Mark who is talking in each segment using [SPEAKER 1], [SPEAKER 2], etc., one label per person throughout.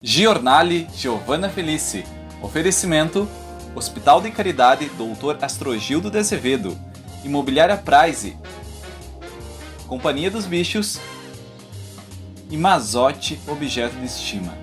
[SPEAKER 1] Giornale Giovanna Felice. Oferecimento: Hospital de Caridade Dr. Astrogildo de Azevedo, Imobiliária Prize, Companhia dos Bichos e Mazotti Objeto de Estima.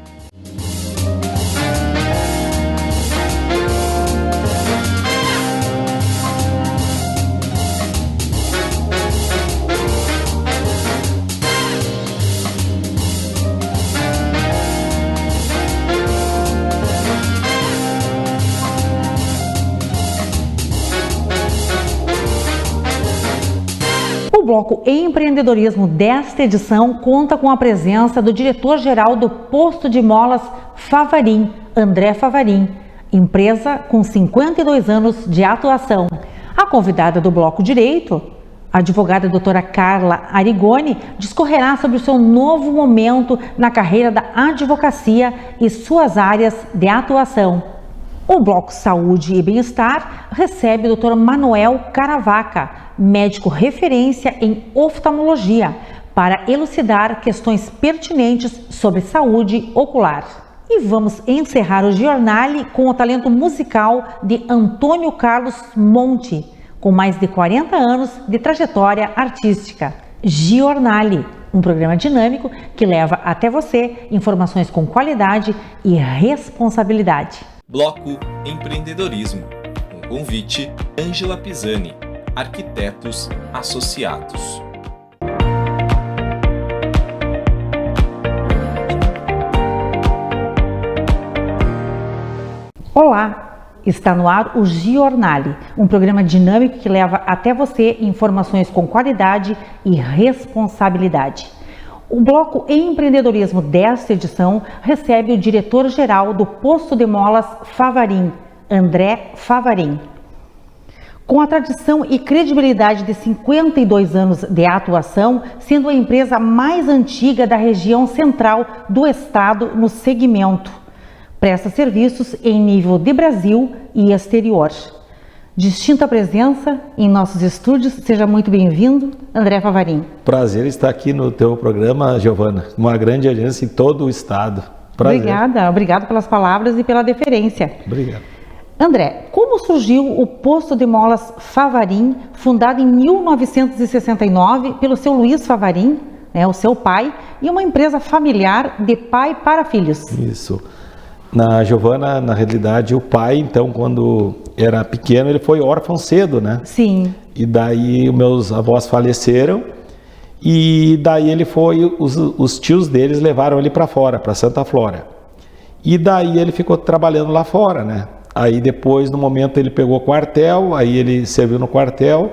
[SPEAKER 2] O bloco Empreendedorismo desta edição conta com a presença do diretor-geral do Posto de Molas Favarim, André Favarim, empresa com 52 anos de atuação. A convidada do bloco Direito, a advogada doutora Carla Arigoni, discorrerá sobre o seu novo momento na carreira da advocacia e suas áreas de atuação. O bloco Saúde e Bem-Estar recebe o Dr. Manuel Caravaca, médico referência em oftalmologia, para elucidar questões pertinentes sobre saúde ocular. E vamos encerrar o Giornale com o talento musical de Antônio Carlos Monte, com mais de 40 anos de trajetória artística. Giornale, um programa dinâmico que leva até você informações com qualidade e responsabilidade.
[SPEAKER 1] Bloco Empreendedorismo. Um convite: Ângela Pisani, Arquitetos Associados.
[SPEAKER 2] Olá, está no ar o Giornale, um programa dinâmico que leva até você informações com qualidade e responsabilidade. O bloco Empreendedorismo desta edição recebe o diretor-geral do Posto de Molas Favarim, André Favarim. Com a tradição e credibilidade de 52 anos de atuação, sendo a empresa mais antiga da região central do estado no segmento, presta serviços em nível de Brasil e exterior. Distinta presença em nossos estúdios, seja muito bem-vindo, André Favarim.
[SPEAKER 3] Prazer estar aqui no teu programa, Giovana, uma grande audiência em todo o estado. Prazer.
[SPEAKER 2] Obrigada pelas palavras e pela deferência.
[SPEAKER 3] Obrigado.
[SPEAKER 2] André, como surgiu o Posto de Molas Favarim, fundado em 1969 pelo seu Luiz Favarim, o seu pai, e uma empresa familiar de pai para filhos?
[SPEAKER 3] Isso. Giovana, na realidade, o pai, então, quando era pequeno, ele foi órfão cedo, né?
[SPEAKER 2] Sim.
[SPEAKER 3] E daí meus avós faleceram e daí ele foi, os tios deles levaram ele para fora, para Santa Flora. E daí ele ficou trabalhando lá fora, né? Aí depois, no momento, ele pegou quartel, aí ele serviu no quartel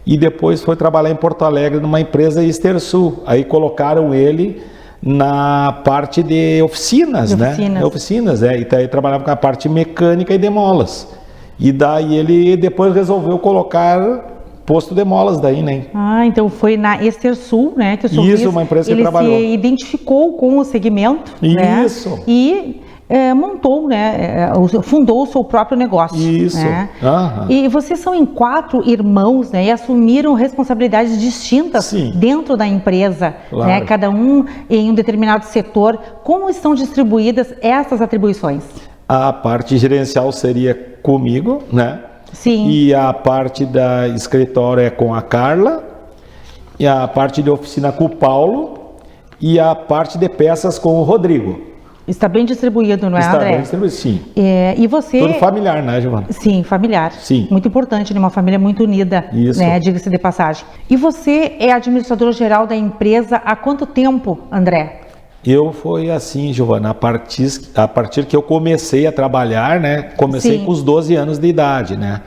[SPEAKER 3] e depois foi trabalhar em Porto Alegre numa empresa Estersul. Aí colocaram ele na parte de oficinas, né? Oficinas, E daí trabalhava com a parte mecânica e de molas. E daí ele depois resolveu colocar posto de molas daí, né?
[SPEAKER 2] Ah, então foi na Estersul, né? Que o senhor
[SPEAKER 3] Isso, uma empresa que
[SPEAKER 2] ele
[SPEAKER 3] trabalhou.
[SPEAKER 2] Se identificou com o segmento,
[SPEAKER 3] Isso.
[SPEAKER 2] Né? E montou, né? Fundou o seu próprio negócio.
[SPEAKER 3] Isso.
[SPEAKER 2] Né?
[SPEAKER 3] Aham.
[SPEAKER 2] E vocês são em 4 irmãos, né? E assumiram responsabilidades distintas
[SPEAKER 3] Sim.
[SPEAKER 2] dentro da empresa,
[SPEAKER 3] Claro.
[SPEAKER 2] né? Cada um em um determinado setor. Como estão distribuídas essas atribuições?
[SPEAKER 3] A parte gerencial seria comigo, né?
[SPEAKER 2] Sim.
[SPEAKER 3] E a parte da escritório é com a Carla, e a parte de oficina com o Paulo, e a parte de peças com o Rodrigo.
[SPEAKER 2] Está bem distribuído, não é,
[SPEAKER 3] Está
[SPEAKER 2] André?
[SPEAKER 3] bem distribuído, sim.
[SPEAKER 2] E você...
[SPEAKER 3] Tudo familiar, né, Giovana?
[SPEAKER 2] Sim, familiar.
[SPEAKER 3] Sim.
[SPEAKER 2] Muito importante, né? Uma família muito unida,
[SPEAKER 3] Isso.
[SPEAKER 2] né? Diga-se de passagem. E você é administrador-geral da empresa há quanto tempo, André?
[SPEAKER 3] Eu fui assim, Giovana, a partir que eu comecei a trabalhar, né? Comecei
[SPEAKER 2] Sim.
[SPEAKER 3] com os 12 anos de idade, né?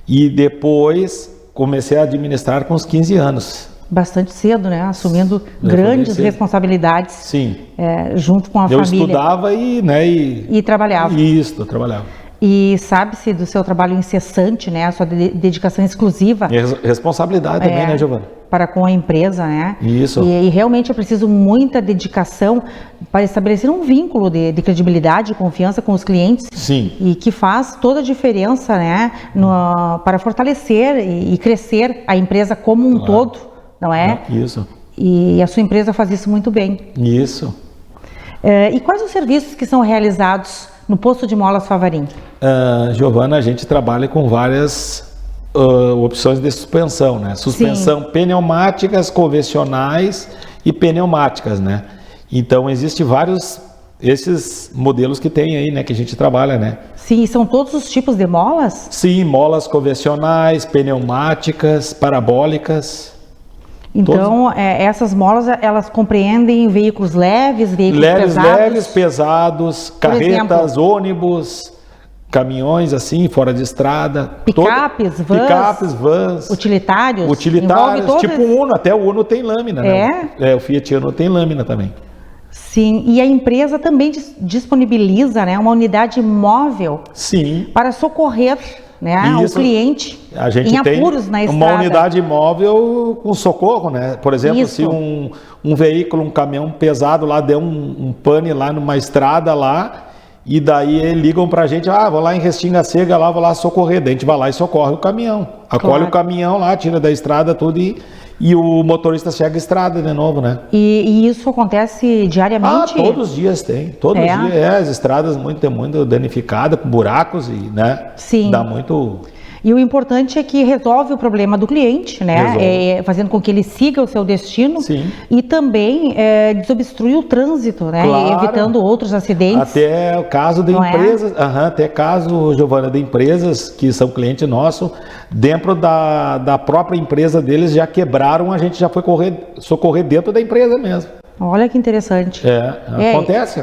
[SPEAKER 3] E depois comecei a administrar com os 15 anos.
[SPEAKER 2] Bastante cedo, né? Assumindo grandes responsabilidades.
[SPEAKER 3] Sim.
[SPEAKER 2] Junto com a
[SPEAKER 3] Eu
[SPEAKER 2] família.
[SPEAKER 3] Eu estudava
[SPEAKER 2] E trabalhava.
[SPEAKER 3] Isso, eu trabalhava.
[SPEAKER 2] E sabe-se do seu trabalho incessante, né? A sua dedicação exclusiva.
[SPEAKER 3] E responsabilidade também, né, Giovana?
[SPEAKER 2] Para com a empresa, né?
[SPEAKER 3] Isso.
[SPEAKER 2] E realmente é preciso muita dedicação para estabelecer um vínculo de credibilidade e confiança com os clientes.
[SPEAKER 3] Sim.
[SPEAKER 2] E que faz toda a diferença, né? Para fortalecer e crescer a empresa como um todo, não é?
[SPEAKER 3] Isso.
[SPEAKER 2] E a sua empresa faz isso muito bem.
[SPEAKER 3] Isso.
[SPEAKER 2] E quais os serviços que são realizados no posto de molas Favarim?
[SPEAKER 3] Giovana, a gente trabalha com várias opções de suspensão, né? Suspensão pneumáticas, convencionais e pneumáticas, né? Então, existem vários esses modelos que tem aí, né? Que a gente trabalha, né?
[SPEAKER 2] Sim, são todos os tipos de molas?
[SPEAKER 3] Sim, molas convencionais, pneumáticas, parabólicas.
[SPEAKER 2] Então, essas molas, elas compreendem veículos leves, veículos pesados?
[SPEAKER 3] Leves, pesados, carretas, ônibus, caminhões assim, fora de estrada.
[SPEAKER 2] Picapes,
[SPEAKER 3] vans.
[SPEAKER 2] Utilitários?
[SPEAKER 3] Tipo o Uno, até o Uno tem lâmina, né? O Fiat Uno tem lâmina também.
[SPEAKER 2] Sim, e a empresa também disponibiliza, né, uma unidade móvel para socorrer, né, o cliente em apuros na estrada.
[SPEAKER 3] Uma unidade móvel com socorro, né? Por exemplo, se um veículo, um caminhão pesado lá der um pane lá numa estrada lá, e daí ligam pra gente, vou lá em Restinga Cega, vou lá socorrer. Daí a gente vai lá e socorre o caminhão. Acolhe o caminhão lá, tira da estrada tudo e o motorista chega à estrada de novo, né?
[SPEAKER 2] E isso acontece diariamente?
[SPEAKER 3] Todos os dias tem. Todos os dias. As estradas muito danificadas, com buracos e, né?
[SPEAKER 2] Sim.
[SPEAKER 3] Dá muito...
[SPEAKER 2] E o importante é que resolve o problema do cliente, né? Fazendo com que ele siga o seu destino.
[SPEAKER 3] Sim.
[SPEAKER 2] E também desobstrui o trânsito, né?
[SPEAKER 3] Claro.
[SPEAKER 2] Evitando outros acidentes.
[SPEAKER 3] Até o caso de empresas, até caso, Giovana, de empresas que são cliente nosso, dentro da própria empresa deles já quebraram, a gente já foi socorrer dentro da empresa mesmo.
[SPEAKER 2] Olha que interessante.
[SPEAKER 3] Acontece.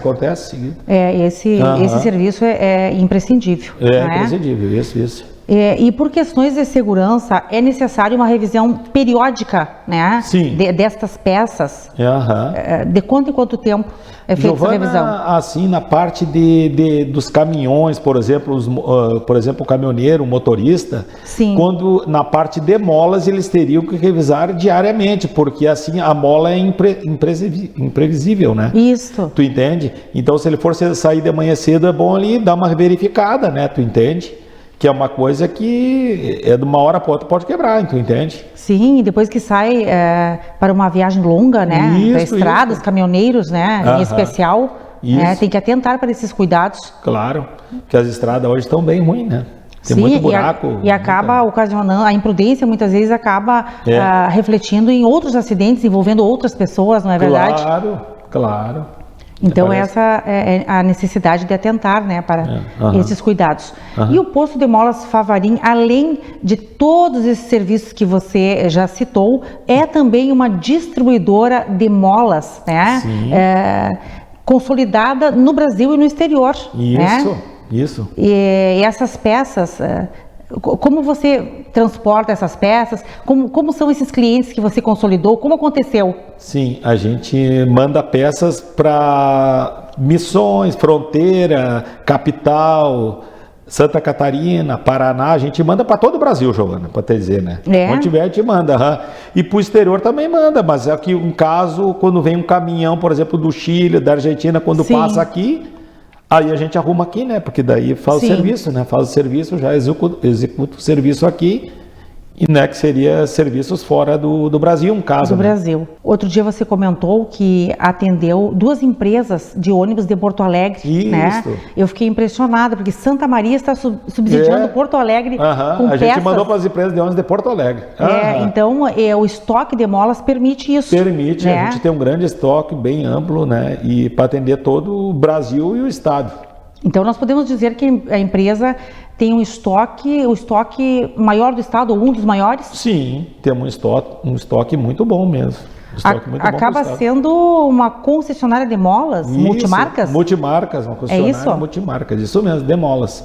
[SPEAKER 2] Esse serviço é imprescindível.
[SPEAKER 3] Imprescindível, isso.
[SPEAKER 2] E por questões de segurança, é necessário uma revisão periódica, né?
[SPEAKER 3] Sim.
[SPEAKER 2] Destas peças. De quanto em quanto tempo é feita essa revisão?
[SPEAKER 3] Assim, na parte dos caminhões, por exemplo, o caminhoneiro, o motorista, quando na parte de molas eles teriam que revisar diariamente, porque assim a mola é imprevisível, né?
[SPEAKER 2] Isso.
[SPEAKER 3] Tu entende? Então, se ele for sair de manhã cedo, é bom ali dar uma verificada, né? Tu entende? Que é uma coisa que de uma hora para outra pode quebrar, tu entende?
[SPEAKER 2] Sim, depois que sai para uma viagem longa, né? Para estradas, caminhoneiros, né? Em especial, tem que atentar para esses cuidados.
[SPEAKER 3] Claro, que as estradas hoje estão bem ruins, né? Tem muito buraco.
[SPEAKER 2] E acaba ocasionando, a imprudência muitas vezes acaba refletindo em outros acidentes envolvendo outras pessoas, não é verdade?
[SPEAKER 3] Claro.
[SPEAKER 2] Então essa é a necessidade de atentar, né, para esses cuidados. E o posto de molas Favarim, além de todos esses serviços que você já citou, é também uma distribuidora de molas, né, consolidada no Brasil e no exterior.
[SPEAKER 3] Isso.
[SPEAKER 2] E essas peças, como você transporta essas peças? Como são esses clientes que você consolidou? Como aconteceu?
[SPEAKER 3] Sim, a gente manda peças para Missões, Fronteira, Capital, Santa Catarina, Paraná. A gente manda para todo o Brasil, Giovana, para te dizer, né? Onde tiver, a gente manda. E para o exterior também manda, mas é que um caso, quando vem um caminhão, por exemplo, do Chile, da Argentina, quando passa aqui, aí a gente arruma aqui, né? Porque daí faz o serviço, né? Faz o serviço, já executa o serviço aqui, e né, que seria serviços fora do Brasil, um caso.
[SPEAKER 2] Brasil. Outro dia você comentou que atendeu 2 empresas de ônibus de Porto Alegre, né? Eu fiquei impressionada, porque Santa Maria está subsidiando Porto Alegre com
[SPEAKER 3] a gente mandou para as empresas de ônibus de Porto Alegre.
[SPEAKER 2] Então, o estoque de molas permite isso.
[SPEAKER 3] Permite, né? A gente tem um grande estoque bem amplo, né? E para atender todo o Brasil e o estado.
[SPEAKER 2] Então, nós podemos dizer que a empresa tem o estoque maior do estado, ou um dos maiores?
[SPEAKER 3] Sim, temos um estoque muito bom mesmo.
[SPEAKER 2] Acaba sendo uma concessionária de molas, multimarcas?
[SPEAKER 3] Multimarcas, uma concessionária multimarcas, isso mesmo, de molas.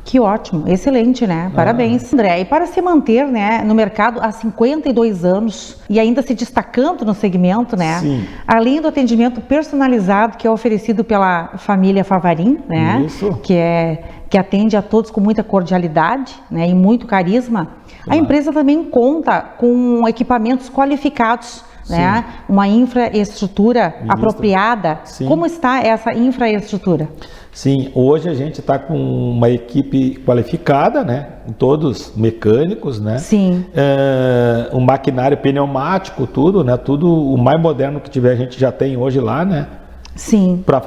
[SPEAKER 2] Que ótimo, excelente, né? Parabéns, André. E para se manter, né, no mercado há 52 anos e ainda se destacando no segmento, né?
[SPEAKER 3] Sim.
[SPEAKER 2] Além do atendimento personalizado que é oferecido pela família Favarim, né?
[SPEAKER 3] Isso.
[SPEAKER 2] Que atende a todos com muita cordialidade, né, e muito carisma. A empresa também conta com equipamentos qualificados, né? Uma infraestrutura apropriada. Como está essa infraestrutura?
[SPEAKER 3] Sim, hoje a gente está com uma equipe qualificada, né? Todos mecânicos, né?
[SPEAKER 2] Sim.
[SPEAKER 3] Um maquinário pneumático, tudo, né? Tudo o mais moderno que tiver a gente já tem hoje lá, né?
[SPEAKER 2] Sim.
[SPEAKER 3] Para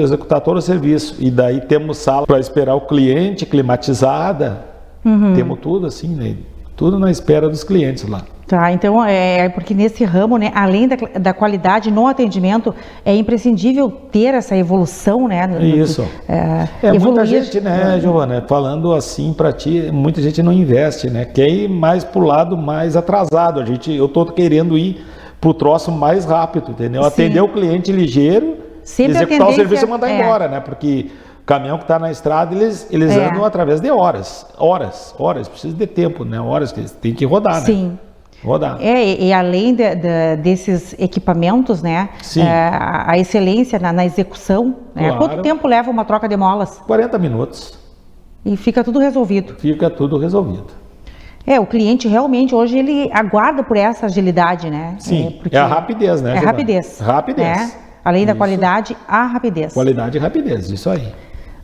[SPEAKER 3] executar todo o serviço. E daí temos sala para esperar o cliente, climatizada. Temos tudo assim, né? Tudo na espera dos clientes lá.
[SPEAKER 2] Tá, então porque nesse ramo, né, além da qualidade no atendimento, é imprescindível ter essa evolução, né?
[SPEAKER 3] Isso. Muita gente, né, Giovana, falando assim para ti, muita gente não investe, né? Quer ir mais pro lado mais atrasado. Eu tô querendo ir pro troço mais rápido, entendeu? Sim. Atender o cliente ligeiro, sempre executar o serviço e mandar embora, né? Porque o caminhão que está na estrada, eles andam através de horas, precisa de tempo, né? Horas que eles têm que rodar,
[SPEAKER 2] Sim.
[SPEAKER 3] né? Rodar.
[SPEAKER 2] E além desses equipamentos, né? A excelência na execução, né?
[SPEAKER 3] Claro.
[SPEAKER 2] Quanto tempo leva uma troca de molas?
[SPEAKER 3] 40 minutos.
[SPEAKER 2] E fica tudo resolvido.
[SPEAKER 3] Fica tudo resolvido.
[SPEAKER 2] O cliente realmente hoje ele aguarda por essa agilidade, né?
[SPEAKER 3] Sim, a rapidez, né?
[SPEAKER 2] Rapidez.
[SPEAKER 3] Rapidez.
[SPEAKER 2] Além da qualidade, a rapidez.
[SPEAKER 3] Qualidade e rapidez, isso aí.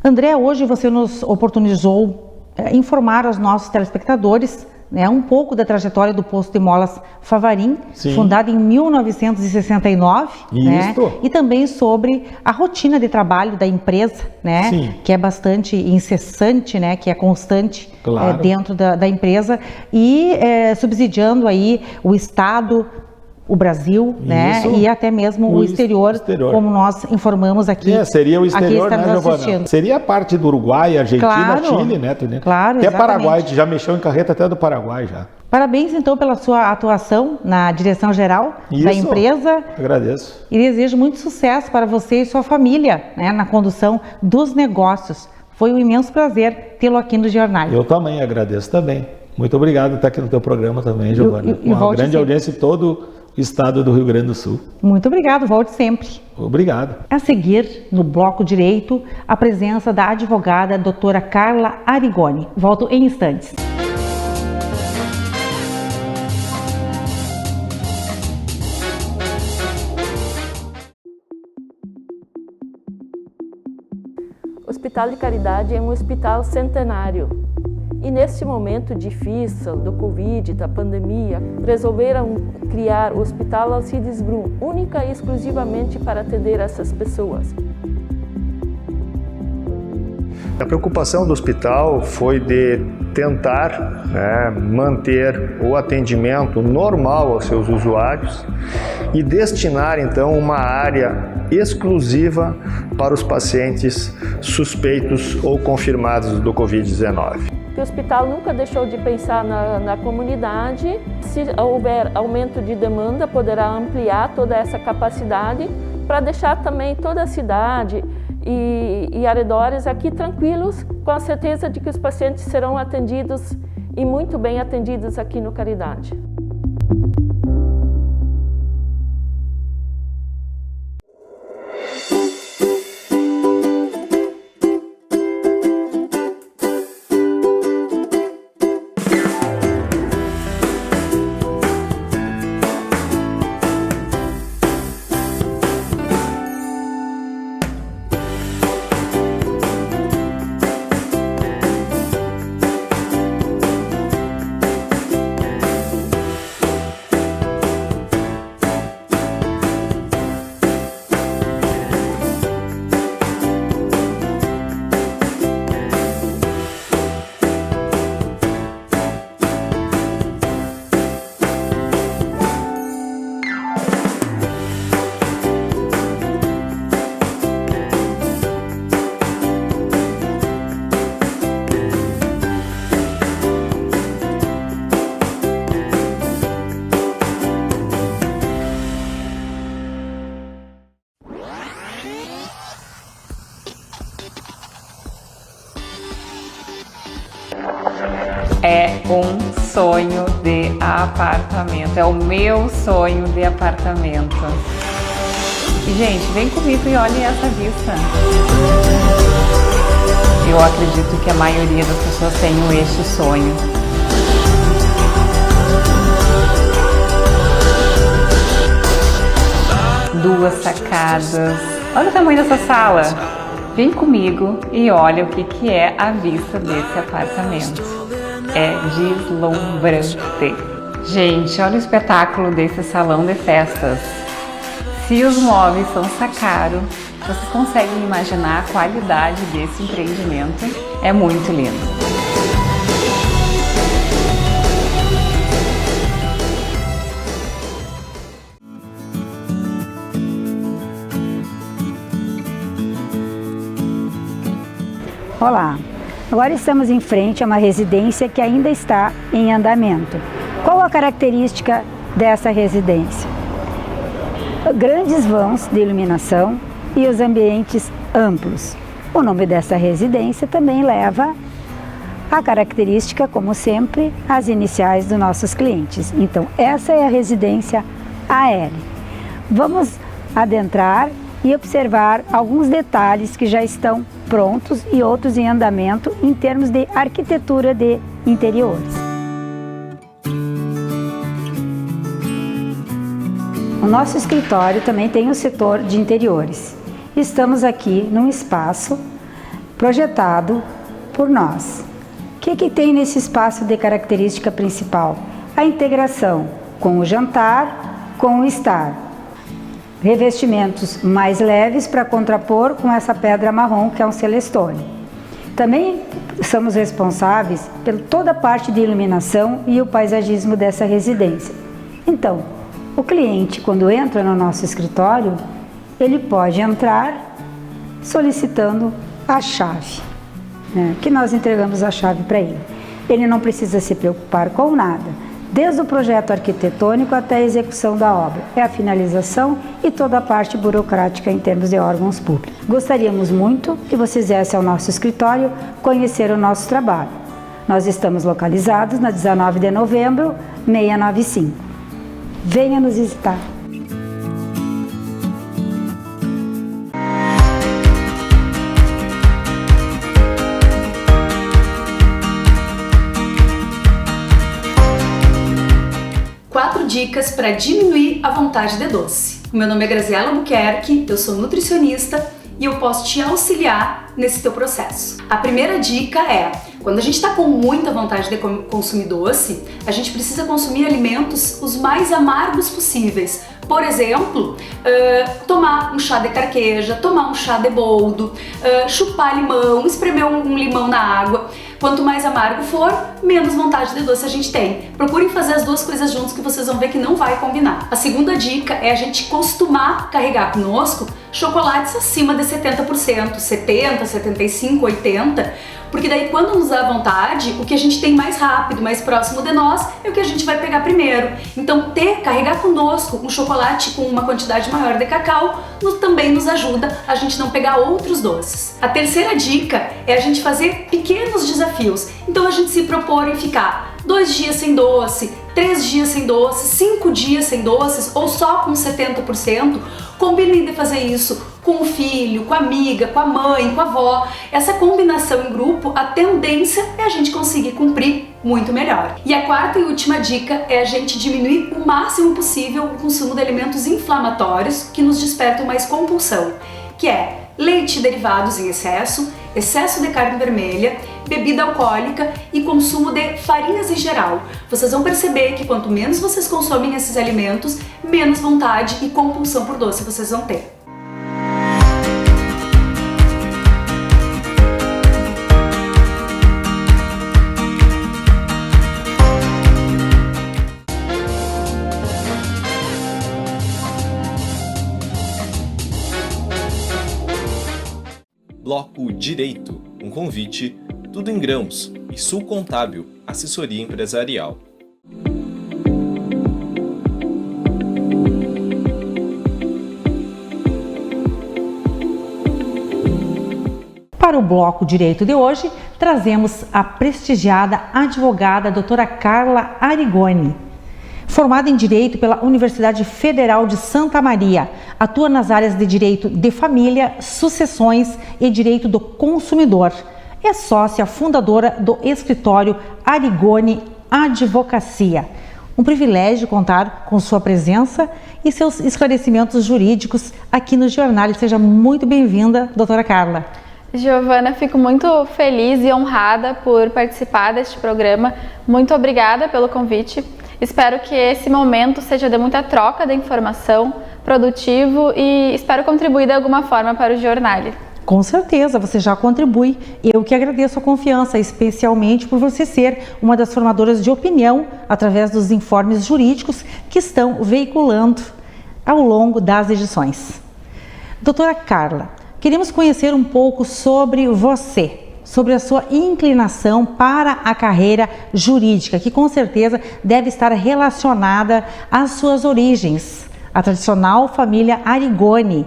[SPEAKER 2] André, hoje você nos oportunizou informar aos nossos telespectadores, né, um pouco da trajetória do Posto de Molas Favarim, fundado em 1969, né, e também sobre a rotina de trabalho da empresa, né, que é bastante incessante, né, que é constante dentro da empresa e subsidiando aí o Estado, o Brasil, né, e até mesmo o exterior, como nós informamos aqui.
[SPEAKER 3] Seria o exterior,
[SPEAKER 2] aqui
[SPEAKER 3] né, Giovana? Seria a parte do Uruguai, Argentina, Chile, né?
[SPEAKER 2] Claro,
[SPEAKER 3] até Paraguai, já mexeu em carreta até do Paraguai já.
[SPEAKER 2] Parabéns, então, pela sua atuação na direção geral da empresa.
[SPEAKER 3] Agradeço.
[SPEAKER 2] E desejo muito sucesso para você e sua família, né, na condução dos negócios. Foi um imenso prazer tê-lo aqui no Jornal.
[SPEAKER 3] Eu também agradeço também. Muito obrigado por estar aqui no teu programa também, Giovana. Uma grande audiência em todo o estado do Rio Grande do Sul.
[SPEAKER 2] Muito obrigado, volte sempre.
[SPEAKER 3] Obrigado.
[SPEAKER 2] A seguir, no bloco direito, a presença da advogada doutora Carla Arigoni. Volto em instantes.
[SPEAKER 4] O Hospital de Caridade é um hospital centenário. E neste momento difícil do Covid, da pandemia, resolveram criar o Hospital Alcides Brum, única e exclusivamente para atender essas pessoas.
[SPEAKER 5] A preocupação do hospital foi de tentar manter o atendimento normal aos seus usuários e destinar então uma área exclusiva para os pacientes suspeitos ou confirmados do Covid-19.
[SPEAKER 4] O hospital nunca deixou de pensar na comunidade. Se houver aumento de demanda, poderá ampliar toda essa capacidade para deixar também toda a cidade e arredores aqui tranquilos, com a certeza de que os pacientes serão atendidos e muito bem atendidos aqui no Caridade.
[SPEAKER 6] É um sonho de apartamento, é o meu sonho de apartamento. E, gente, vem comigo e olhem essa vista. Eu acredito que a maioria das pessoas tenham este sonho. Duas sacadas. Olha o tamanho dessa sala. Vem comigo e olha o que é a vista desse apartamento. É deslumbrante. Gente, olha o espetáculo desse salão de festas. Se os móveis são Sacaro, vocês conseguem imaginar a qualidade desse empreendimento? É muito lindo.
[SPEAKER 7] Olá, agora estamos em frente a uma residência que ainda está em andamento. Qual a característica dessa residência? Grandes vãos de iluminação e os ambientes amplos. O nome dessa residência também leva a característica, como sempre, as iniciais dos nossos clientes. Então, essa é a residência AL. Vamos adentrar e observar alguns detalhes que já estão prontos e outros em andamento em termos de arquitetura de interiores. O nosso escritório também tem o setor de interiores. Estamos aqui num espaço projetado por nós. O que tem nesse espaço de característica principal? A integração com o jantar, com o estar. Revestimentos mais leves para contrapor com essa pedra marrom que é um celestone. Também somos responsáveis por toda a parte de iluminação e o paisagismo dessa residência. Então, o cliente, quando entra no nosso escritório, ele pode entrar solicitando a chave, né? Que nós entregamos a chave para ele. Ele não precisa se preocupar com nada, desde o projeto arquitetônico até a execução da obra. É a finalização e toda a parte burocrática em termos de órgãos públicos. Gostaríamos muito que vocês viessem ao nosso escritório conhecer o nosso trabalho. Nós estamos localizados na 19 de novembro, 695. Venha nos visitar.
[SPEAKER 8] Quatro dicas para diminuir a vontade de doce. O meu nome é Graziela Albuquerque, eu sou nutricionista e eu posso te auxiliar nesse teu processo. A primeira dica é: quando a gente está com muita vontade de consumir doce, a gente precisa consumir alimentos os mais amargos possíveis. Por exemplo, tomar um chá de carqueja, tomar um chá de boldo, chupar limão, espremer um limão na água. Quanto mais amargo for, menos vontade de doce a gente tem. Procurem fazer as duas coisas juntos que vocês vão ver que não vai combinar. A segunda dica é a gente costumar carregar conosco chocolates acima de 70%, 70%, 75%, 80%, porque daí quando nos dá vontade, o que a gente tem mais rápido, mais próximo de nós, é o que a gente vai pegar primeiro. Então carregar conosco um chocolate com uma quantidade maior de cacau também nos ajuda a gente não pegar outros doces. A terceira dica é a gente fazer pequenos desafios. Então a gente se propor em ficar 2 dias sem doce, 3 dias sem doce, 5 dias sem doces ou só com 70%, combinem de fazer isso com o filho, com a amiga, com a mãe, com a avó. Essa combinação em grupo, a tendência é a gente conseguir cumprir muito melhor. E a quarta e última dica é a gente diminuir o máximo possível o consumo de alimentos inflamatórios que nos despertam mais compulsão, que é leite e derivados em excesso, excesso de carne vermelha, bebida alcoólica e consumo de farinhas em geral. Vocês vão perceber que quanto menos vocês consomem esses alimentos, menos vontade e compulsão por doce vocês vão ter.
[SPEAKER 1] Bloco Direito, um convite, Tudo em Grãos e Sul Contábil, assessoria empresarial.
[SPEAKER 2] Para o Bloco Direito de hoje, trazemos a prestigiada advogada doutora Carla Arigoni. Formada em Direito pela Universidade Federal de Santa Maria, atua nas áreas de Direito de Família, Sucessões e Direito do Consumidor. É sócia fundadora do escritório Arigoni Advocacia. Um privilégio contar com sua presença e seus esclarecimentos jurídicos aqui no Jornal. Seja muito bem-vinda, doutora Carla.
[SPEAKER 9] Giovana, fico muito feliz e honrada por participar deste programa. Muito obrigada pelo convite. Espero que esse momento seja de muita troca de informação produtivo e espero contribuir de alguma forma para o Jornale.
[SPEAKER 2] Com certeza, você já contribui. Eu que agradeço a confiança, especialmente por você ser uma das formadoras de opinião através dos informes jurídicos que estão veiculando ao longo das edições. Doutora Carla, queremos conhecer um pouco sobre você, sobre a sua inclinação para a carreira jurídica, que com certeza deve estar relacionada às suas origens, a tradicional família Arigoni,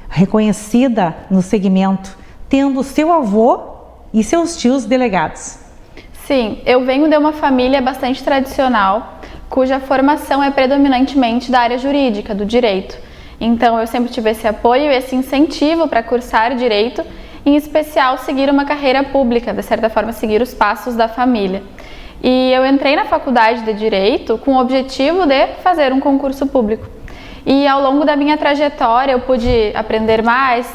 [SPEAKER 2] reconhecida no segmento, tendo seu avô e seus tios delegados.
[SPEAKER 9] Sim, eu venho de uma família bastante tradicional, cuja formação é predominantemente da área jurídica, do direito. Então eu sempre tive esse apoio e esse incentivo para cursar direito, em especial seguir uma carreira pública, de certa forma seguir os passos da família. E eu entrei na faculdade de Direito com o objetivo de fazer um concurso público. E ao longo da minha trajetória eu pude aprender mais,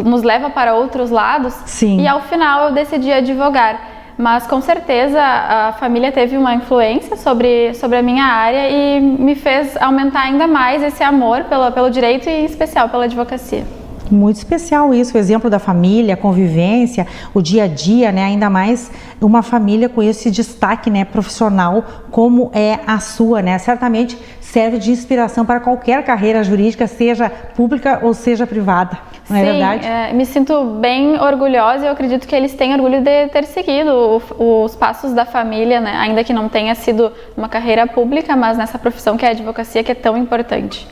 [SPEAKER 9] nos leva para outros lados.
[SPEAKER 2] Sim.
[SPEAKER 9] E ao final eu decidi advogar. Mas com certeza a família teve uma influência sobre a minha área e me fez aumentar ainda mais esse amor pelo direito e em especial pela advocacia.
[SPEAKER 2] Muito especial isso, o exemplo da família, a convivência, o dia a dia, né? Ainda mais uma família com esse destaque, né, profissional como é a sua, né? Certamente serve de inspiração para qualquer carreira jurídica, seja pública ou seja privada, não é verdade?
[SPEAKER 9] Sim, me sinto bem orgulhosa e eu acredito que eles têm orgulho de ter seguido os passos da família, né? Ainda que não tenha sido uma carreira pública, mas nessa profissão que é a advocacia, que é tão importante.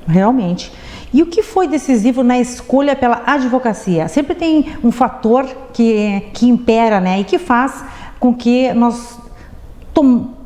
[SPEAKER 2] Realmente. E o que foi decisivo na escolha pela advocacia? Sempre tem um fator que impera, né? E que faz com que nós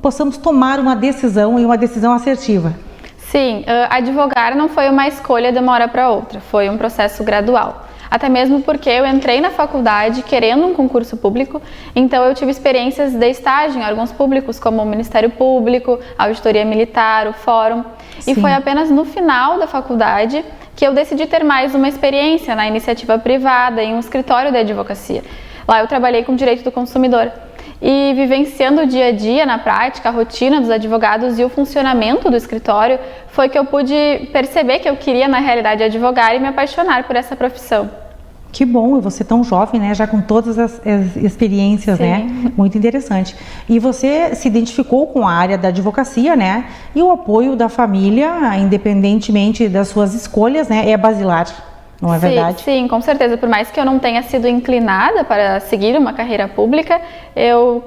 [SPEAKER 2] possamos tomar uma decisão e uma decisão assertiva.
[SPEAKER 9] Sim, advogar não foi uma escolha de uma hora para outra, foi um processo gradual. Até mesmo porque eu entrei na faculdade querendo um concurso público, então eu tive experiências de estágio em órgãos públicos, como o Ministério Público, a Auditoria Militar, o Fórum.
[SPEAKER 2] Sim.
[SPEAKER 9] E foi apenas no final da faculdade que eu decidi ter mais uma experiência na iniciativa privada, em um escritório de advocacia. Lá eu trabalhei com direito do consumidor. E vivenciando o dia a dia, na prática, a rotina dos advogados e o funcionamento do escritório, foi que eu pude perceber que eu queria, na realidade, advogar e me apaixonar por essa profissão.
[SPEAKER 2] Que bom, você tão jovem, né? Já com todas as experiências,
[SPEAKER 9] Sim.
[SPEAKER 2] né? Muito interessante. E você se identificou com a área da advocacia, né? E o apoio da família, independentemente das suas escolhas, né? É basilar. Não é verdade?
[SPEAKER 9] Sim, com certeza. Por mais que eu não tenha sido inclinada para seguir uma carreira pública, eu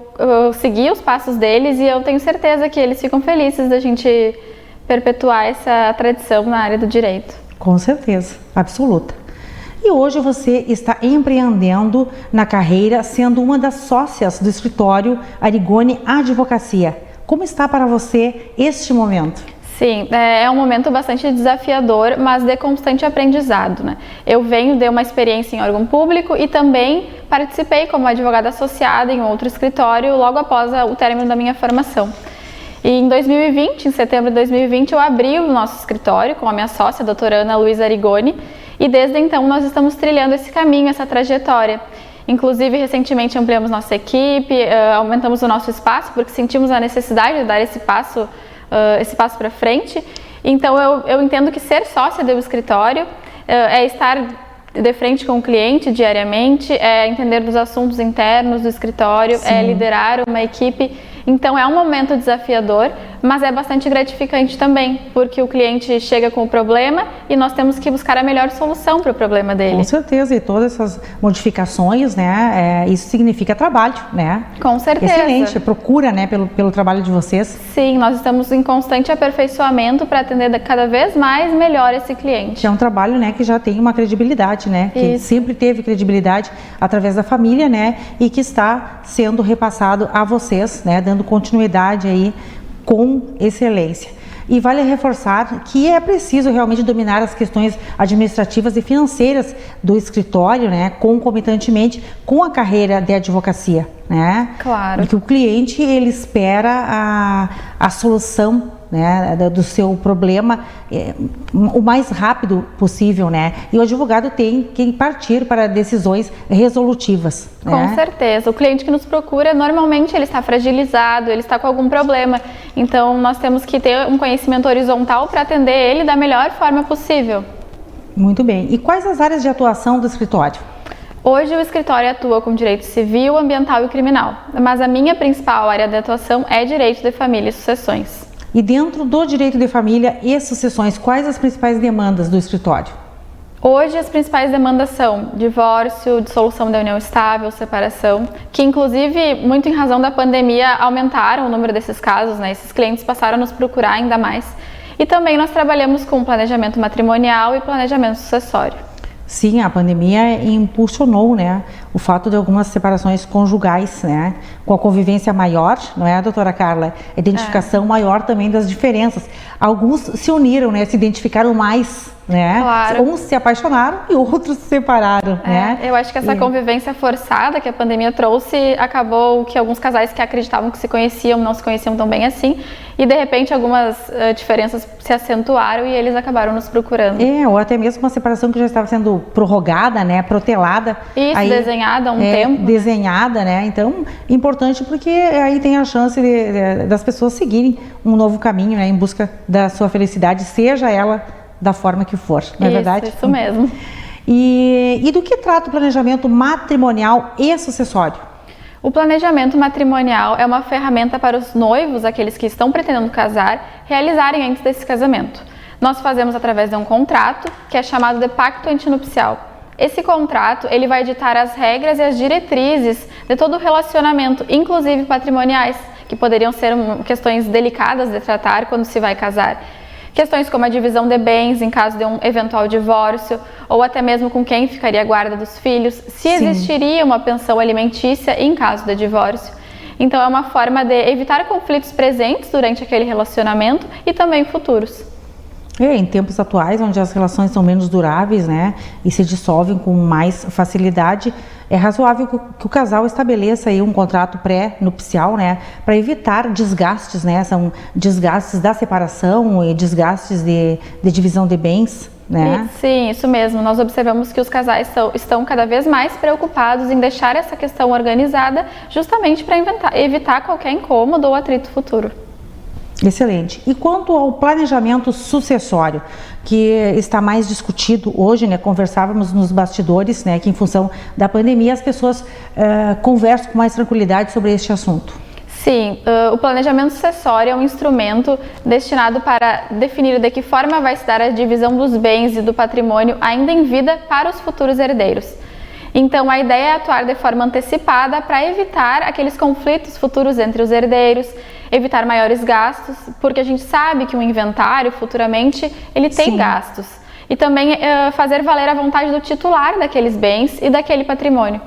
[SPEAKER 9] segui os passos deles e eu tenho certeza que eles ficam felizes da gente perpetuar essa tradição na área do direito.
[SPEAKER 2] Com certeza, absoluta. E hoje você está empreendendo na carreira, sendo uma das sócias do escritório Arigoni Advocacia. Como está para você este momento?
[SPEAKER 9] Sim, é um momento bastante desafiador, mas de constante aprendizado, né? Eu venho de uma experiência em órgão público e também participei como advogada associada em outro escritório logo após o término da minha formação. E em 2020, em setembro de 2020, eu abri o nosso escritório com a minha sócia, a doutora Ana Luísa Arigoni, e desde então nós estamos trilhando esse caminho, essa trajetória. Inclusive, recentemente ampliamos nossa equipe, aumentamos o nosso espaço, porque sentimos a necessidade de dar esse passo para frente. Então eu entendo que ser sócia do escritório é estar de frente com o cliente diariamente, é entender dos assuntos internos do escritório,
[SPEAKER 2] Sim.
[SPEAKER 9] é liderar uma equipe. Então é um momento desafiador, mas é bastante gratificante também, porque o cliente chega com o problema e nós temos que buscar a melhor solução para o problema dele.
[SPEAKER 2] Com certeza, e todas essas modificações, né, isso significa trabalho, né?
[SPEAKER 9] Com certeza.
[SPEAKER 2] Excelente, procura, né, pelo trabalho de vocês.
[SPEAKER 9] Sim, nós estamos em constante aperfeiçoamento para atender cada vez mais melhor esse cliente.
[SPEAKER 2] Que é um trabalho, né, que já tem uma credibilidade, né? Que
[SPEAKER 9] Isso.
[SPEAKER 2] sempre teve credibilidade através da família, né? E que está sendo repassado a vocês, né? Dando continuidade aí com excelência. E vale reforçar que é preciso realmente dominar as questões administrativas e financeiras do escritório, né, concomitantemente com a carreira de advocacia, né?
[SPEAKER 9] Claro.
[SPEAKER 2] Porque o cliente, ele espera a solução né, do seu problema o mais rápido possível, né? E o advogado tem que partir para decisões resolutivas.
[SPEAKER 9] Com
[SPEAKER 2] né?
[SPEAKER 9] certeza. O cliente que nos procura, normalmente ele está fragilizado, ele está com algum problema. Então, nós temos que ter um conhecimento horizontal para atender ele da melhor forma possível.
[SPEAKER 2] Muito bem. E quais as áreas de atuação do escritório?
[SPEAKER 9] Hoje o escritório atua com direito civil, ambiental e criminal, mas a minha principal área de atuação é direito de família e sucessões.
[SPEAKER 2] E dentro do direito de família e sucessões, quais as principais demandas do escritório?
[SPEAKER 9] Hoje as principais demandas são divórcio, dissolução da união estável, separação, que inclusive, muito em razão da pandemia, aumentaram o número desses casos, né? Esses clientes passaram a nos procurar ainda mais. E também nós trabalhamos com planejamento matrimonial e planejamento sucessório.
[SPEAKER 2] Sim, a pandemia impulsionou, né, o fato de algumas separações conjugais, né, com a convivência maior, não é, doutora Carla? A identificação maior também das diferenças. Alguns se uniram, né, se identificaram mais, né?
[SPEAKER 9] Claro.
[SPEAKER 2] Uns se apaixonaram e outros se separaram, né?
[SPEAKER 9] Eu acho que essa convivência forçada que a pandemia trouxe acabou que alguns casais que acreditavam que se conheciam não se conheciam tão bem assim e de repente algumas diferenças se acentuaram e eles acabaram nos procurando.
[SPEAKER 2] Ou até mesmo uma separação que já estava sendo prorrogada, né, protelada.
[SPEAKER 9] Isso, aí, desenhada há um tempo.
[SPEAKER 2] Desenhada, né? Então, importante porque aí tem a chance das pessoas seguirem um novo caminho, né, em busca da sua felicidade, seja ela da forma que for, não é verdade?
[SPEAKER 9] Isso mesmo.
[SPEAKER 2] E do que trata o planejamento matrimonial e sucessório?
[SPEAKER 9] O planejamento matrimonial é uma ferramenta para os noivos, aqueles que estão pretendendo casar, realizarem antes desse casamento. Nós fazemos através de um contrato, que é chamado de pacto antinupcial. Esse contrato, ele vai ditar as regras e as diretrizes de todo o relacionamento, inclusive patrimoniais, que poderiam ser questões delicadas de tratar quando se vai casar. Questões como a divisão de bens em caso de um eventual divórcio, ou até mesmo com quem ficaria a guarda dos filhos, se existiria uma pensão alimentícia em caso de divórcio. Então é uma forma de evitar conflitos presentes durante aquele relacionamento e também futuros.
[SPEAKER 2] Em tempos atuais, onde as relações são menos duráveis, né, e se dissolvem com mais facilidade, é razoável que o casal estabeleça aí um contrato pré-nupcial, né, para evitar desgastes, né, são desgastes da separação e desgastes de divisão de bens, né?
[SPEAKER 9] Sim, isso mesmo. Nós observamos que os casais estão cada vez mais preocupados em deixar essa questão organizada, justamente para evitar qualquer incômodo ou atrito futuro.
[SPEAKER 2] Excelente. E quanto ao planejamento sucessório, que está mais discutido hoje, né? Conversávamos nos bastidores, né? Que em função da pandemia as pessoas conversam com mais tranquilidade sobre este assunto.
[SPEAKER 9] Sim, o planejamento sucessório é um instrumento destinado para definir de que forma vai se dar a divisão dos bens e do patrimônio ainda em vida para os futuros herdeiros. Então, a ideia é atuar de forma antecipada para evitar aqueles conflitos futuros entre os herdeiros, evitar maiores gastos, porque a gente sabe que um inventário, futuramente, ele tem gastos. E também fazer valer a vontade do titular daqueles bens e daquele patrimônio.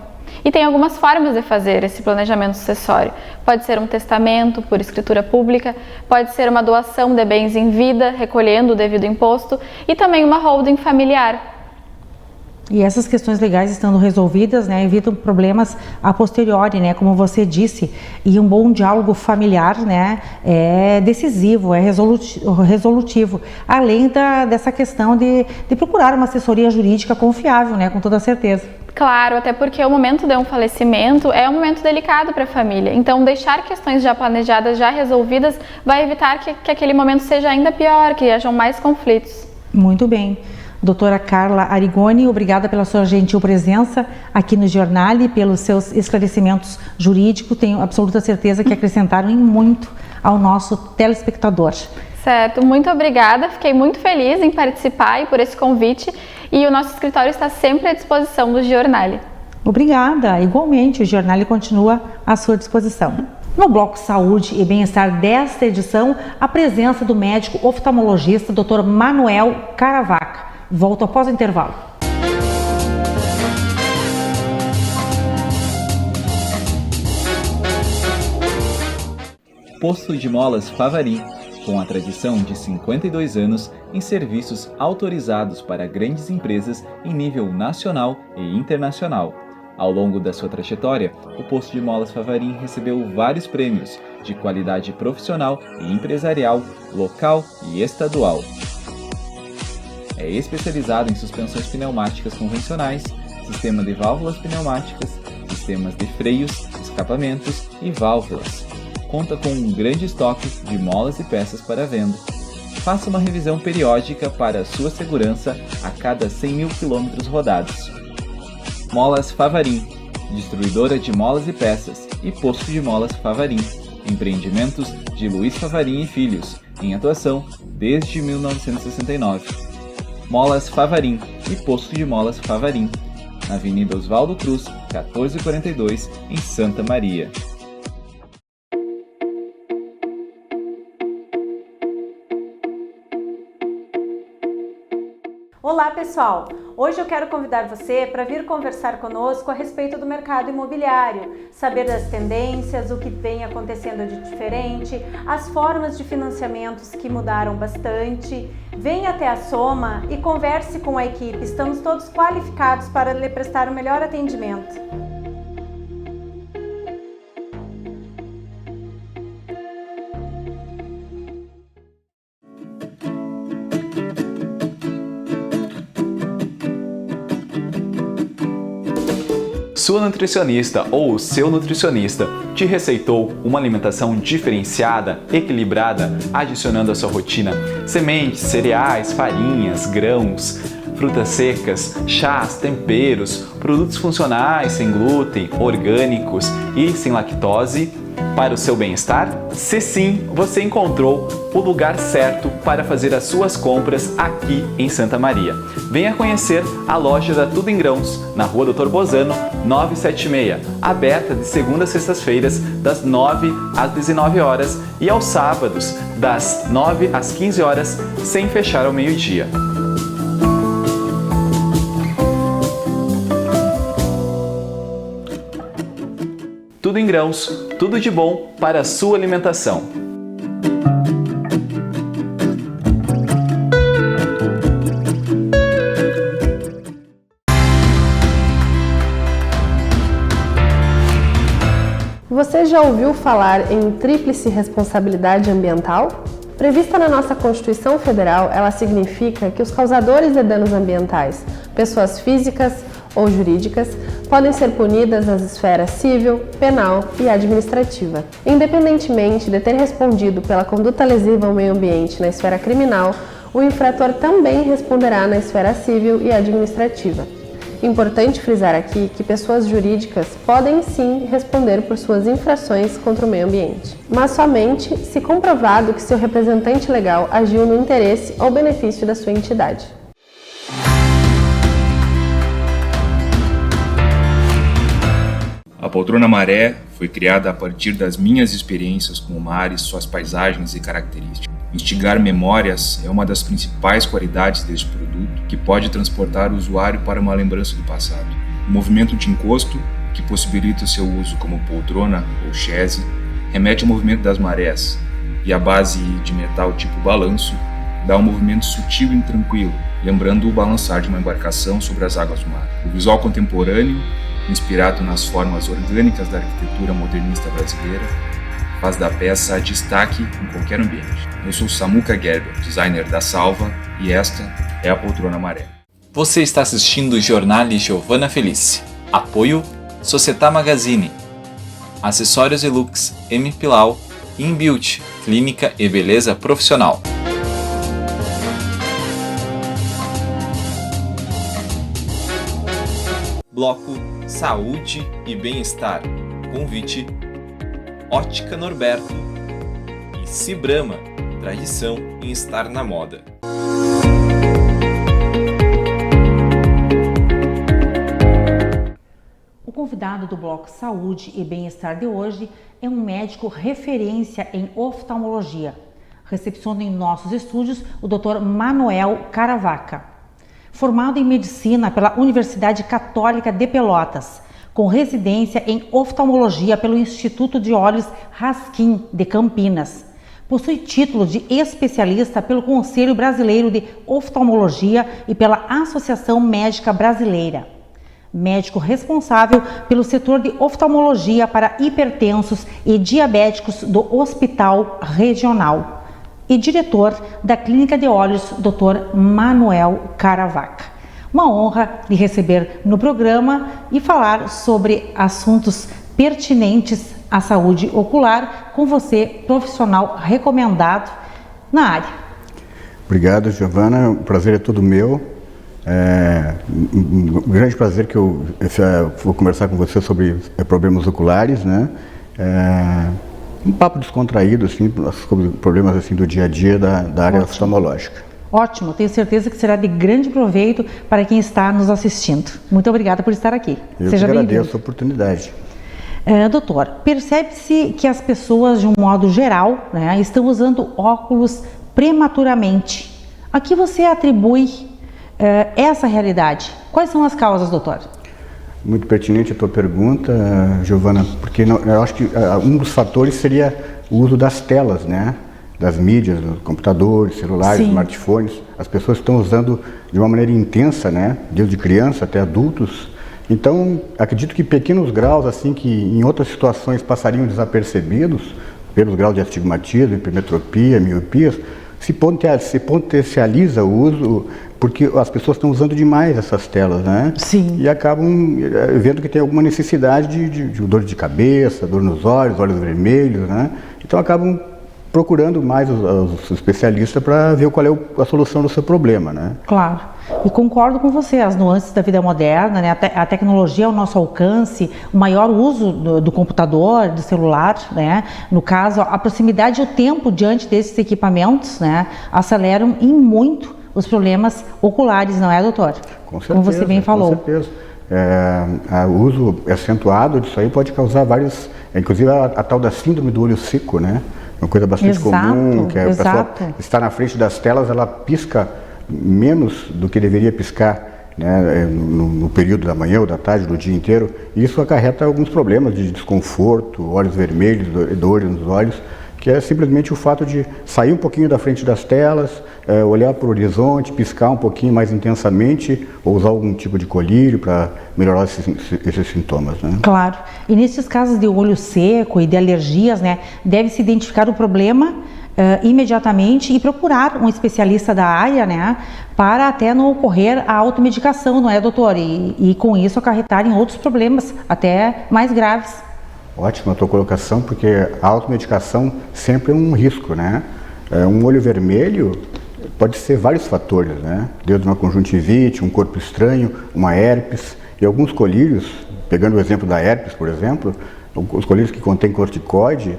[SPEAKER 9] E tem algumas formas de fazer esse planejamento sucessório. Pode ser um testamento por escritura pública, pode ser uma doação de bens em vida, recolhendo o devido imposto, e também uma holding familiar.
[SPEAKER 2] E essas questões legais estando resolvidas, né, evitam problemas a posteriori, né, como você disse, e um bom diálogo familiar, né, é decisivo, é resolutivo, além dessa questão de procurar uma assessoria jurídica confiável, né, com toda certeza.
[SPEAKER 9] Claro, até porque o momento de um falecimento é um momento delicado para a família, então deixar questões já planejadas, já resolvidas, vai evitar que aquele momento seja ainda pior, que hajam mais conflitos.
[SPEAKER 2] Muito bem. Doutora Carla Arigoni, obrigada pela sua gentil presença aqui no Jornal e pelos seus esclarecimentos jurídicos. Tenho absoluta certeza que acrescentaram muito ao nosso telespectador.
[SPEAKER 9] Certo, muito obrigada. Fiquei muito feliz em participar e por esse convite. E o nosso escritório está sempre à disposição do Jornal.
[SPEAKER 2] Obrigada. Igualmente, o Jornal continua à sua disposição. No bloco Saúde e Bem-Estar desta edição, a presença do médico oftalmologista Dr. Manuel Caravaca. Volto após o intervalo.
[SPEAKER 10] Posto de Molas Favarim, com a tradição de 52 anos em serviços autorizados para grandes empresas em nível nacional e internacional. Ao longo da sua trajetória, o Posto de Molas Favarim recebeu vários prêmios de qualidade profissional e empresarial, local e estadual. É especializado em suspensões pneumáticas convencionais, sistema de válvulas pneumáticas, sistemas de freios, escapamentos e válvulas. Conta com um grande estoque de molas e peças para venda. Faça uma revisão periódica para sua segurança a cada 100 mil quilômetros rodados. Molas Favarim, distribuidora de molas e peças, e Posto de Molas Favarim, empreendimentos de Luiz Favarim e Filhos, em atuação desde 1969. Molas Favarim e Posto de Molas Favarim, na Avenida Oswaldo Cruz, 1442, em Santa Maria.
[SPEAKER 11] Olá pessoal! Hoje eu quero convidar você para vir conversar conosco a respeito do mercado imobiliário, saber das tendências, o que vem acontecendo de diferente, as formas de financiamentos que mudaram bastante. Venha até a Soma e converse com a equipe, estamos todos qualificados para lhe prestar o melhor atendimento.
[SPEAKER 12] Sua nutricionista ou seu nutricionista te receitou uma alimentação diferenciada, equilibrada, adicionando à sua rotina sementes, cereais, farinhas, grãos, frutas secas, chás, temperos, produtos funcionais sem glúten, orgânicos e sem lactose para o seu bem-estar? Se sim, você encontrou o lugar certo para fazer as suas compras aqui em Santa Maria. Venha conhecer a loja da Tudo em Grãos, na Rua Dr. Bozano, 976, aberta de segunda a sextas-feiras, das 9 às 19 horas e aos sábados, das 9 às 15 horas, sem fechar ao meio-dia. Tudo em Grãos, tudo de bom para a sua alimentação.
[SPEAKER 13] Você já ouviu falar em tríplice responsabilidade ambiental? Prevista na nossa Constituição Federal, ela significa que os causadores de danos ambientais, pessoas físicas ou jurídicas, podem ser punidas nas esferas civil, penal e administrativa. Independentemente de ter respondido pela conduta lesiva ao meio ambiente na esfera criminal, o infrator também responderá na esfera civil e administrativa. Importante frisar aqui que pessoas jurídicas podem sim responder por suas infrações contra o meio ambiente, mas somente se comprovado que seu representante legal agiu no interesse ou benefício da sua entidade.
[SPEAKER 14] A Poltrona Maré foi criada a partir das minhas experiências com o mar e suas paisagens e características. Instigar memórias é uma das principais qualidades deste produto, que pode transportar o usuário para uma lembrança do passado. O movimento de encosto, que possibilita o seu uso como poltrona ou chaise, remete ao movimento das marés, e a base de metal tipo balanço dá um movimento sutil e tranquilo, lembrando o balançar de uma embarcação sobre as águas do mar. O visual contemporâneo, inspirado nas formas orgânicas da arquitetura modernista brasileira, faz da peça destaque em qualquer ambiente. Eu sou Samuca Gerber, designer da Salva, e esta é a Poltrona Maré.
[SPEAKER 1] Você está assistindo o Jornale Giovanna Felice. Apoio Societá Magazine. Acessórios Elux, M Pilau, InBeauty, Clínica e Beleza Profissional. Bloco Saúde e Bem-Estar. Convite Ótica Norberto e Cibrama, tradição em estar na moda.
[SPEAKER 2] O convidado do bloco Saúde e Bem-Estar de hoje é um médico referência em oftalmologia. Recepciona em nossos estúdios o Dr. Manuel Caravaca. Formado em Medicina pela Universidade Católica de Pelotas, com residência em oftalmologia pelo Instituto de Olhos Raskin de Campinas. Possui título de especialista pelo Conselho Brasileiro de Oftalmologia e pela Associação Médica Brasileira. médico responsável pelo setor de oftalmologia para hipertensos e diabéticos do Hospital Regional e diretor da Clínica de Olhos, Dr. Manuel Caravaca. Uma honra lhe receber no programa e falar sobre assuntos pertinentes à saúde ocular com você, profissional recomendado na área.
[SPEAKER 15] Obrigado, Giovana. O prazer é todo meu. Um grande prazer que eu vou conversar com você sobre problemas oculares, né? Um papo descontraído, assim, sobre problemas assim, do dia a dia da área oftalmológica.
[SPEAKER 2] Ótimo, tenho certeza que será de grande proveito para quem está nos assistindo. Muito obrigada por estar aqui.
[SPEAKER 15] Seja bem-vindo. Eu agradeço a oportunidade.
[SPEAKER 2] Doutor, percebe-se que as pessoas, de um modo geral, né, estão usando óculos prematuramente. A que você atribui essa realidade? Quais são as causas, doutor?
[SPEAKER 15] Muito pertinente a tua pergunta, Giovana, porque eu acho que um dos fatores seria o uso das telas, né? Das mídias, dos computadores, celulares, smartphones. As pessoas estão usando de uma maneira intensa, né? Desde criança até adultos. Então, acredito que pequenos graus, assim, que em outras situações passariam desapercebidos, pelos graus de astigmatismo, hipermetropia, miopias, se potencializa o uso, porque as pessoas estão usando demais essas telas, né?
[SPEAKER 2] Sim.
[SPEAKER 15] E acabam vendo que tem alguma necessidade de dor de cabeça, dor nos olhos vermelhos, né? Então acabam procurando mais os especialistas para ver qual é a solução do seu problema, né?
[SPEAKER 2] Claro. E concordo com você, as nuances da vida moderna, né? A tecnologia ao nosso alcance, o maior uso do computador, do celular, né? No caso, a proximidade e o tempo diante desses equipamentos, né? Aceleram em muito os problemas oculares, não é, doutor?
[SPEAKER 15] Com certeza.
[SPEAKER 2] Como você bem falou.
[SPEAKER 15] Com certeza. O uso acentuado disso aí pode causar vários, inclusive a tal da síndrome do olho seco, né? Uma coisa bastante comum, que a pessoa está na frente das telas, ela pisca menos do que deveria piscar, né, no período da manhã ou da tarde, do dia inteiro. E isso acarreta alguns problemas de desconforto, olhos vermelhos, dores nos olhos, que é simplesmente o fato de sair um pouquinho da frente das telas, olhar para o horizonte, piscar um pouquinho mais intensamente, ou usar algum tipo de colírio para melhorar esses sintomas, né?
[SPEAKER 2] Claro. E nesses casos de olho seco e de alergias, né, deve-se identificar o problema imediatamente e procurar um especialista da área, né, para até não ocorrer a automedicação, não é, doutor? E com isso acarretar em outros problemas, até mais graves.
[SPEAKER 15] Ótima a tua colocação, porque a automedicação sempre é um risco, né? Um olho vermelho pode ser vários fatores, né? Desde uma conjuntivite, um corpo estranho, uma herpes e alguns colírios, pegando o exemplo da herpes, por exemplo, os colírios que contêm corticoide,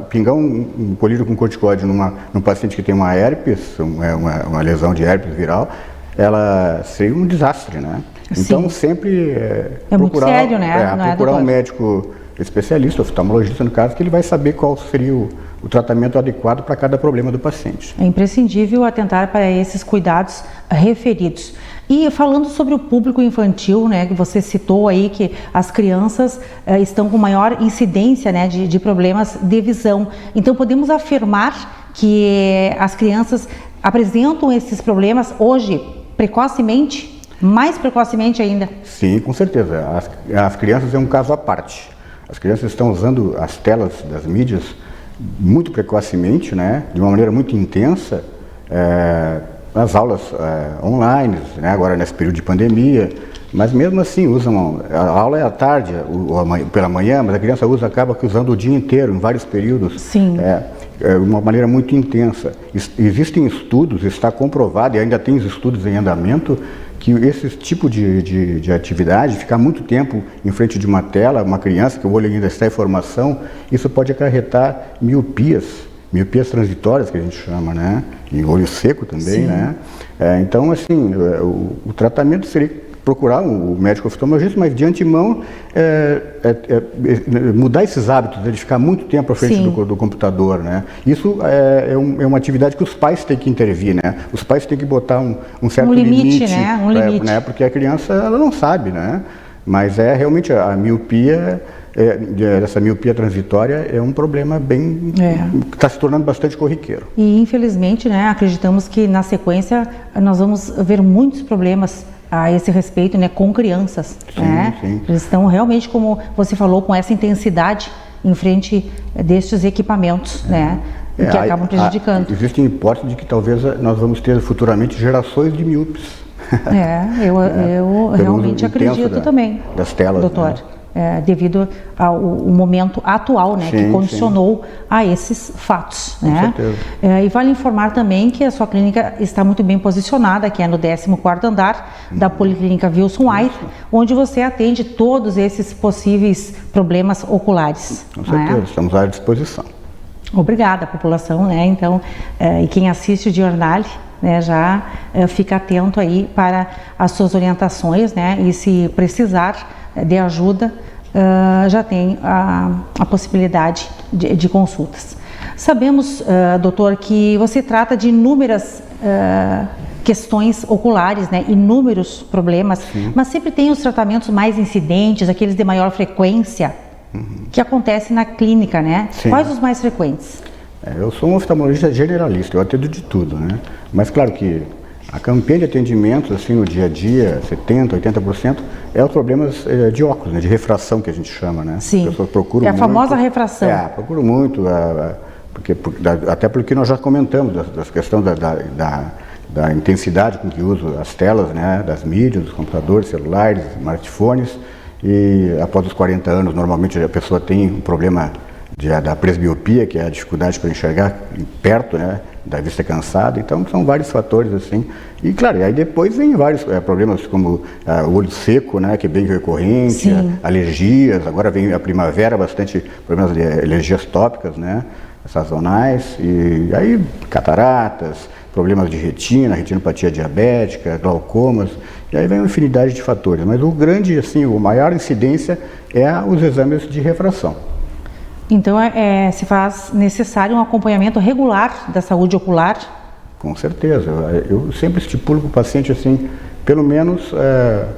[SPEAKER 15] pingar um colírio com corticoide num paciente que tem uma herpes, uma lesão de herpes viral, ela seria um desastre, né? Então sempre
[SPEAKER 2] procurar, muito sério, né?
[SPEAKER 15] Procurar um médico especialista, oftalmologista no caso, que ele vai saber qual seria o tratamento adequado para cada problema do paciente.
[SPEAKER 2] É imprescindível atentar para esses cuidados referidos. E falando sobre o público infantil, né, que você citou aí que as crianças estão com maior incidência, né, de problemas de visão. Então podemos afirmar que as crianças apresentam esses problemas hoje precocemente, mais precocemente ainda?
[SPEAKER 15] Sim, com certeza. As crianças é um caso à parte. As crianças estão usando as telas das mídias muito precocemente, né, de uma maneira muito intensa, nas aulas online, né, agora nesse período de pandemia, mas mesmo assim usam, a aula é à tarde ou pela manhã, mas a criança acaba usando o dia inteiro, em vários períodos.
[SPEAKER 2] Sim.
[SPEAKER 15] De uma maneira muito intensa. Existem estudos, está comprovado, e ainda tem estudos em andamento, que esse tipo de atividade, ficar muito tempo em frente de uma tela, uma criança que o olho ainda está em formação, isso pode acarretar miopias transitórias, que a gente chama, né? E olho seco também, né? Então, assim, o tratamento seria procurar o médico oftalmologista, mas de antemão mudar esses hábitos, de ficar muito tempo à frente do computador, né? Isso é uma atividade que os pais têm que intervir, né? Os pais têm que botar um certo limite,
[SPEAKER 2] né? Um limite.
[SPEAKER 15] Né? Porque a criança, ela não sabe, né? Mas realmente a miopia, essa miopia transitória é um problema bem que está se tornando bastante corriqueiro.
[SPEAKER 2] E infelizmente, né, acreditamos que na sequência nós vamos ver muitos problemas a esse respeito, né, com crianças,
[SPEAKER 15] sim,
[SPEAKER 2] né?
[SPEAKER 15] Sim.
[SPEAKER 2] Eles estão realmente, como você falou, com essa intensidade em frente destes equipamentos, né? Que acabam prejudicando.
[SPEAKER 15] Existe a hipótese de que talvez nós vamos ter futuramente gerações de míopes.
[SPEAKER 2] Eu realmente acredito também,
[SPEAKER 15] das telas,
[SPEAKER 2] doutor.
[SPEAKER 15] Né?
[SPEAKER 2] Devido ao momento atual, né, que condicionou a esses fatos.
[SPEAKER 15] Com certeza.
[SPEAKER 2] E vale informar também que a sua clínica está muito bem posicionada, que é no 14º andar da Policlínica Wilson Wire, onde você atende todos esses possíveis problemas oculares.
[SPEAKER 15] Com certeza, estamos à disposição.
[SPEAKER 2] Obrigada, população, né? Então, e quem assiste o Jornal, né, já fica atento aí para as suas orientações, né? E se precisar de ajuda, já tem a possibilidade de consultas. Sabemos, doutor, que você trata de inúmeras questões oculares, né, inúmeros problemas, mas sempre tem os tratamentos mais incidentes, aqueles de maior frequência, que acontecem na clínica, né?
[SPEAKER 15] Sim.
[SPEAKER 2] Quais os mais frequentes?
[SPEAKER 15] Eu sou um oftalmologista generalista, eu atendo de tudo, né? Mas claro que a campanha de atendimentos, assim, no dia a dia, 70%, 80%, é os problemas de óculos, né? De refração, que a gente chama, né?
[SPEAKER 2] Sim,
[SPEAKER 15] as pessoas procuram
[SPEAKER 2] é a famosa refração.
[SPEAKER 15] Procuro muito, até porque nós já comentamos da questão da intensidade com que uso as telas, né? Das mídias, dos computadores, celulares, smartphones, e após os 40 anos, normalmente a pessoa tem um problema da presbiopia, que é a dificuldade para enxergar perto, né, da vista cansada. Então são vários fatores assim. E claro, aí depois vem vários problemas como o olho seco, né, que é bem recorrente, alergias. Agora vem a primavera, bastante problemas de alergias tópicas, né, sazonais, e aí cataratas, problemas de retina, retinopatia diabética, glaucomas, e aí vem uma infinidade de fatores. Mas o grande, assim, a maior incidência é os exames de refração.
[SPEAKER 2] Então, se faz necessário um acompanhamento regular da saúde ocular?
[SPEAKER 15] Com certeza. Eu sempre estipulo para o paciente, assim, pelo menos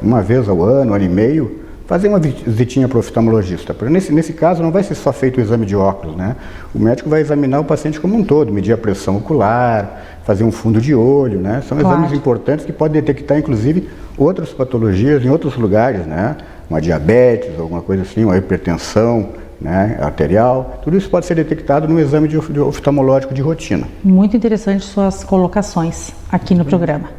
[SPEAKER 15] uma vez ao ano e meio, fazer uma visitinha para o oftalmologista. Nesse caso, não vai ser só feito o exame de óculos, né? O médico vai examinar o paciente como um todo, medir a pressão ocular, fazer um fundo de olho, né? São exames importantes que podem detectar, inclusive, outras patologias em outros lugares, né? Uma diabetes, alguma coisa assim, uma hipertensão, né, arterial. Tudo isso pode ser detectado no exame de oftalmológico de rotina.
[SPEAKER 2] Muito interessante suas colocações aqui no programa.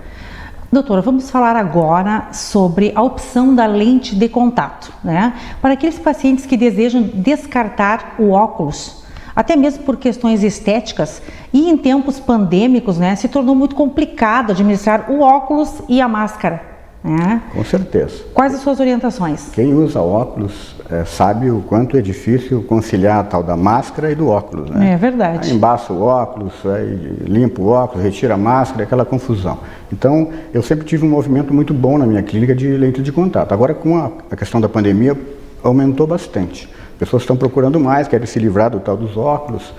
[SPEAKER 2] Doutora, vamos falar agora sobre a opção da lente de contato, né? Para aqueles pacientes que desejam descartar o óculos, até mesmo por questões estéticas, e em tempos pandêmicos, né, se tornou muito complicado administrar o óculos e a máscara, né?
[SPEAKER 15] Com certeza.
[SPEAKER 2] Quais as suas orientações?
[SPEAKER 15] Quem usa óculos sabe o quanto é difícil conciliar a tal da máscara e do óculos, né?
[SPEAKER 2] É verdade.
[SPEAKER 15] Aí embaça o óculos, aí limpa o óculos, retira a máscara, aquela confusão. Então, eu sempre tive um movimento muito bom na minha clínica de lente de contato. Agora, com a questão da pandemia, aumentou bastante. Pessoas estão procurando mais, querem se livrar do tal dos óculos,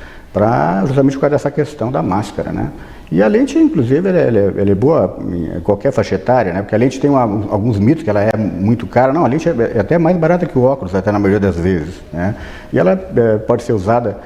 [SPEAKER 15] justamente por causa dessa questão da máscara, né? E a lente, inclusive, ela é boa em qualquer faixa etária, né? Porque a lente tem alguns mitos que ela é muito cara. Não, a lente é até mais barata que o óculos, até na maioria das vezes, né? E ela pode ser usada,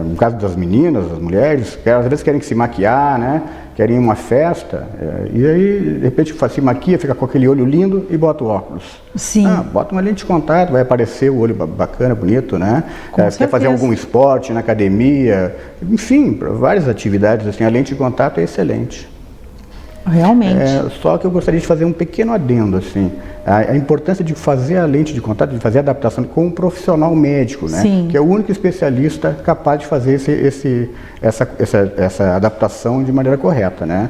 [SPEAKER 15] no caso das meninas, das mulheres, que às vezes querem se maquiar, né? Querem uma festa, e aí, de repente, se maquia, fica com aquele olho lindo e bota o óculos.
[SPEAKER 2] Sim.
[SPEAKER 15] Bota uma lente de contato, vai aparecer o olho bacana, bonito, né? Quer fazer algum esporte na academia, enfim, para várias atividades, assim, a lente de contato é excelente.
[SPEAKER 2] Realmente.
[SPEAKER 15] Só que eu gostaria de fazer um pequeno adendo, assim, a importância de fazer a lente de contato, de fazer a adaptação com um profissional médico, né?
[SPEAKER 2] Sim.
[SPEAKER 15] Que é o único especialista capaz de fazer essa adaptação de maneira correta, né?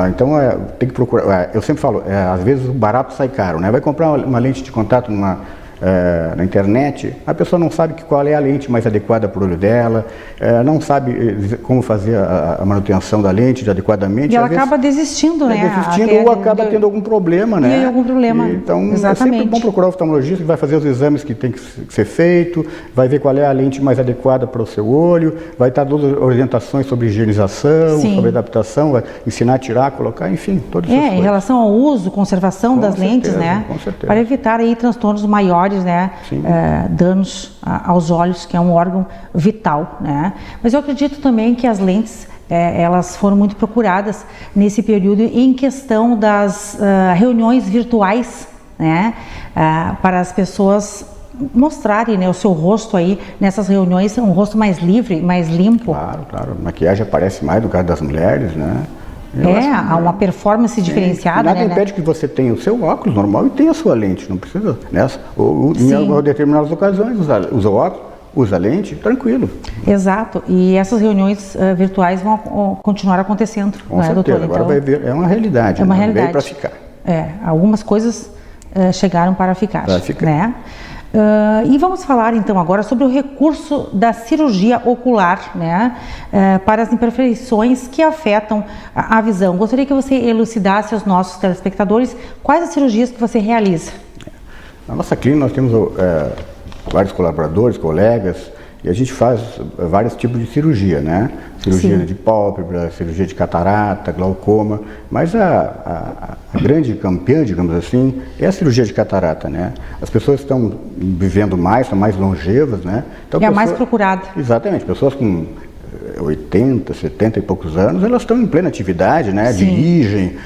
[SPEAKER 15] Então, tem que procurar, eu sempre falo, às vezes o barato sai caro, né? Vai comprar uma lente de contato na internet, a pessoa não sabe qual é a lente mais adequada para o olho dela, não sabe como fazer a manutenção da lente adequadamente.
[SPEAKER 2] E ela acaba desistindo, né?
[SPEAKER 15] Ou acaba tendo algum problema, né?
[SPEAKER 2] E algum problema.
[SPEAKER 15] Então,
[SPEAKER 2] exatamente.
[SPEAKER 15] É sempre bom procurar o oftalmologista que vai fazer os exames que tem que ser feito, vai ver qual é a lente mais adequada para o seu olho, vai estar todas as orientações sobre higienização, sobre adaptação, vai ensinar a tirar, colocar, enfim, todas essas coisas.
[SPEAKER 2] Em relação ao uso, conservação das lentes, né?
[SPEAKER 15] Com certeza.
[SPEAKER 2] Para evitar aí transtornos maiores, né? Danos aos olhos, que é um órgão vital, né? Mas eu acredito também que as lentes elas foram muito procuradas nesse período em questão das reuniões virtuais, né, para as pessoas mostrarem, né, o seu rosto aí nessas reuniões, um rosto mais livre, mais limpo.
[SPEAKER 15] Claro, claro. A maquiagem aparece mais no caso das mulheres, né?
[SPEAKER 2] Há uma performance diferenciada,
[SPEAKER 15] nada impede que você tenha o seu óculos normal e tenha a sua lente, não precisa, né? Em determinadas ocasiões, usa óculos, usa lente, tranquilo.
[SPEAKER 2] Exato, e essas reuniões virtuais vão continuar acontecendo,
[SPEAKER 15] com certeza, doutor? Agora então, vai ver, é uma realidade,
[SPEAKER 2] é uma realidade.
[SPEAKER 15] Veio para ficar.
[SPEAKER 2] Algumas coisas chegaram para ficar. Né? E vamos falar então agora sobre o recurso da cirurgia ocular, né, para as imperfeições que afetam a visão. Gostaria que você elucidasse aos nossos telespectadores quais as cirurgias que você realiza.
[SPEAKER 15] Na nossa clínica nós temos vários colaboradores, colegas, e a gente faz vários tipos de cirurgia, né? Cirurgia de pálpebra, cirurgia de catarata, glaucoma, mas a grande campeã, digamos assim, é a cirurgia de catarata, né? As pessoas estão vivendo mais, são mais longevas, né? Então,
[SPEAKER 2] a mais procurada.
[SPEAKER 15] Exatamente, pessoas com 80, 70 e poucos anos, elas estão em plena atividade, né?
[SPEAKER 2] Sim.
[SPEAKER 15] Dirigem,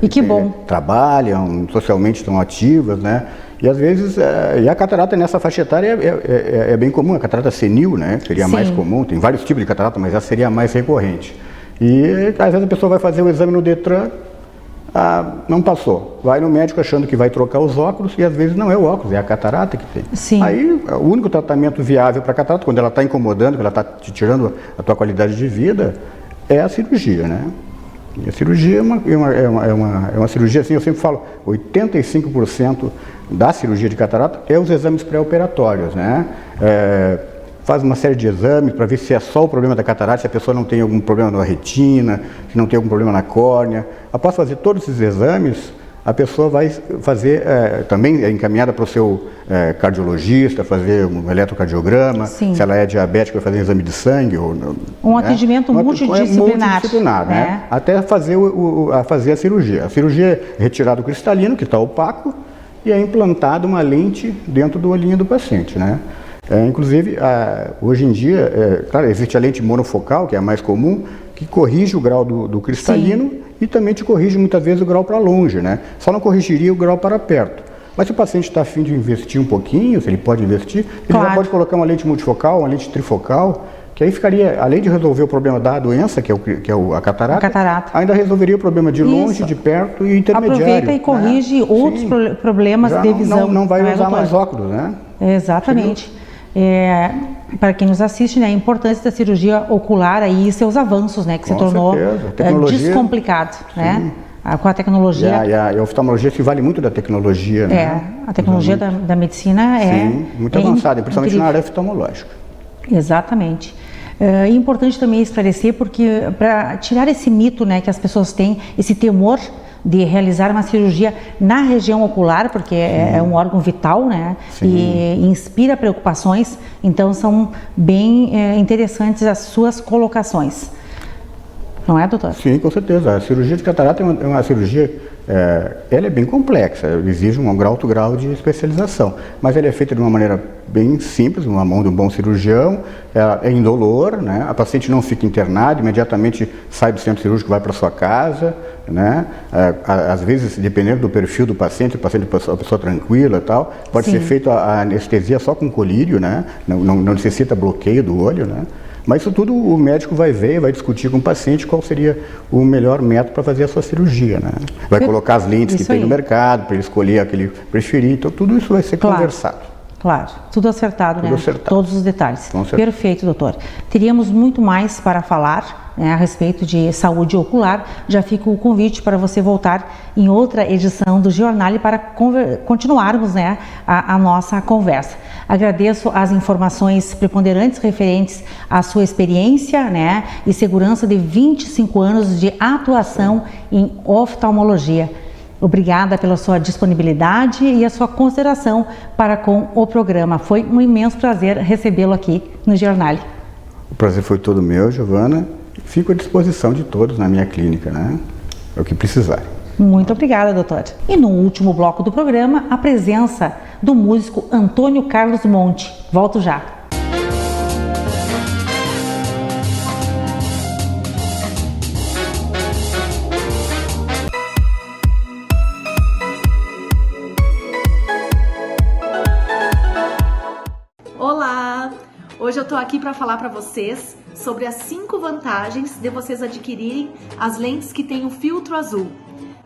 [SPEAKER 2] e que bom.
[SPEAKER 15] Trabalham, socialmente estão ativas, né? E às vezes, e a catarata nessa faixa etária é bem comum, a catarata senil, né? Seria mais comum, tem vários tipos de catarata, mas essa seria a mais recorrente. E às vezes a pessoa vai fazer o exame no Detran, não passou. Vai no médico achando que vai trocar os óculos e às vezes não é o óculos, é a catarata que tem.
[SPEAKER 2] Sim.
[SPEAKER 15] Aí o único tratamento viável para a catarata, quando ela está incomodando, quando ela está te tirando a tua qualidade de vida, é a cirurgia, né? E a cirurgia é uma cirurgia, assim, eu sempre falo, 85% da cirurgia de catarata é os exames pré-operatórios, né? Faz uma série de exames para ver se é só o problema da catarata, se a pessoa não tem algum problema na retina, se não tem algum problema na córnea. Após fazer todos esses exames, a pessoa vai fazer, também é encaminhada para o seu cardiologista, fazer um eletrocardiograma.
[SPEAKER 2] Sim.
[SPEAKER 15] Se ela é diabética, vai fazer um exame de sangue.
[SPEAKER 2] Um atendimento multidisciplinar.
[SPEAKER 15] Né? Até fazer, fazer a cirurgia. A cirurgia é retirado o cristalino, que está opaco, e é implantada uma lente dentro do olhinho do paciente, né? Inclusive, hoje em dia, claro, existe a lente monofocal, que é a mais comum, que corrige o grau do cristalino. Sim. E também te corrige muitas vezes o grau para longe, né? Só não corrigiria o grau para perto. Mas se o paciente está a fim de investir um pouquinho, se ele pode investir, ele já pode colocar uma lente multifocal, uma lente trifocal, que aí ficaria, além de resolver o problema da doença, que é a catarata, ainda resolveria o problema de longe, de perto e intermediário.
[SPEAKER 2] Aproveita e corrige outros problemas de visão.
[SPEAKER 15] Não vai usar mais óculos, né?
[SPEAKER 2] Exatamente. Para quem nos assiste, né, a importância da cirurgia ocular aí e seus avanços, né, que se tornou descomplicado, né, com a tecnologia.
[SPEAKER 15] E a oftalmologia se vale muito da tecnologia, né?
[SPEAKER 2] A tecnologia da medicina
[SPEAKER 15] muito avançada, principalmente na área oftalmológica.
[SPEAKER 2] Exatamente. É importante também esclarecer, porque para tirar esse mito, né, que as pessoas têm, esse temor de realizar uma cirurgia na região ocular, porque é um órgão vital, né? E inspira preocupações, então são bem interessantes as suas colocações. Não é, doutor?
[SPEAKER 15] Sim, com certeza. A cirurgia de catarata é uma cirurgia, ela é bem complexa, exige um alto grau de especialização, mas ela é feita de uma maneira bem simples, numa mão de um bom cirurgião, é indolor, né? A paciente não fica internada, imediatamente sai do centro cirúrgico e vai para sua casa, né? Às vezes, dependendo do perfil do paciente, é uma pessoa tranquila e tal, pode ser feita a anestesia só com colírio, né? Não necessita bloqueio do olho, né? Mas isso tudo o médico vai ver, vai discutir com o paciente qual seria o melhor método para fazer a sua cirurgia, né? Vai colocar as lentes que tem no mercado, para ele escolher aquele que preferir, então tudo isso vai ser conversado.
[SPEAKER 2] Claro, tudo acertado, né? Todos os detalhes. Perfeito, doutor. Teríamos muito mais para falar, né, a respeito de saúde ocular. Já fica o convite para você voltar em outra edição do Jornal para continuarmos, né, a nossa conversa. Agradeço as informações preponderantes referentes à sua experiência, né, e segurança de 25 anos de atuação em oftalmologia. Obrigada pela sua disponibilidade e a sua consideração para com o programa. Foi um imenso prazer recebê-lo aqui no Jornal.
[SPEAKER 15] O prazer foi todo meu, Giovana. Fico à disposição de todos na minha clínica, né? É o que precisarem.
[SPEAKER 2] Muito obrigada, doutor. E no último bloco do programa, a presença do músico Antônio Carlos Monte. Volto já.
[SPEAKER 8] Hoje eu tô aqui para falar para vocês sobre as 5 vantagens de vocês adquirirem as lentes que têm o filtro azul.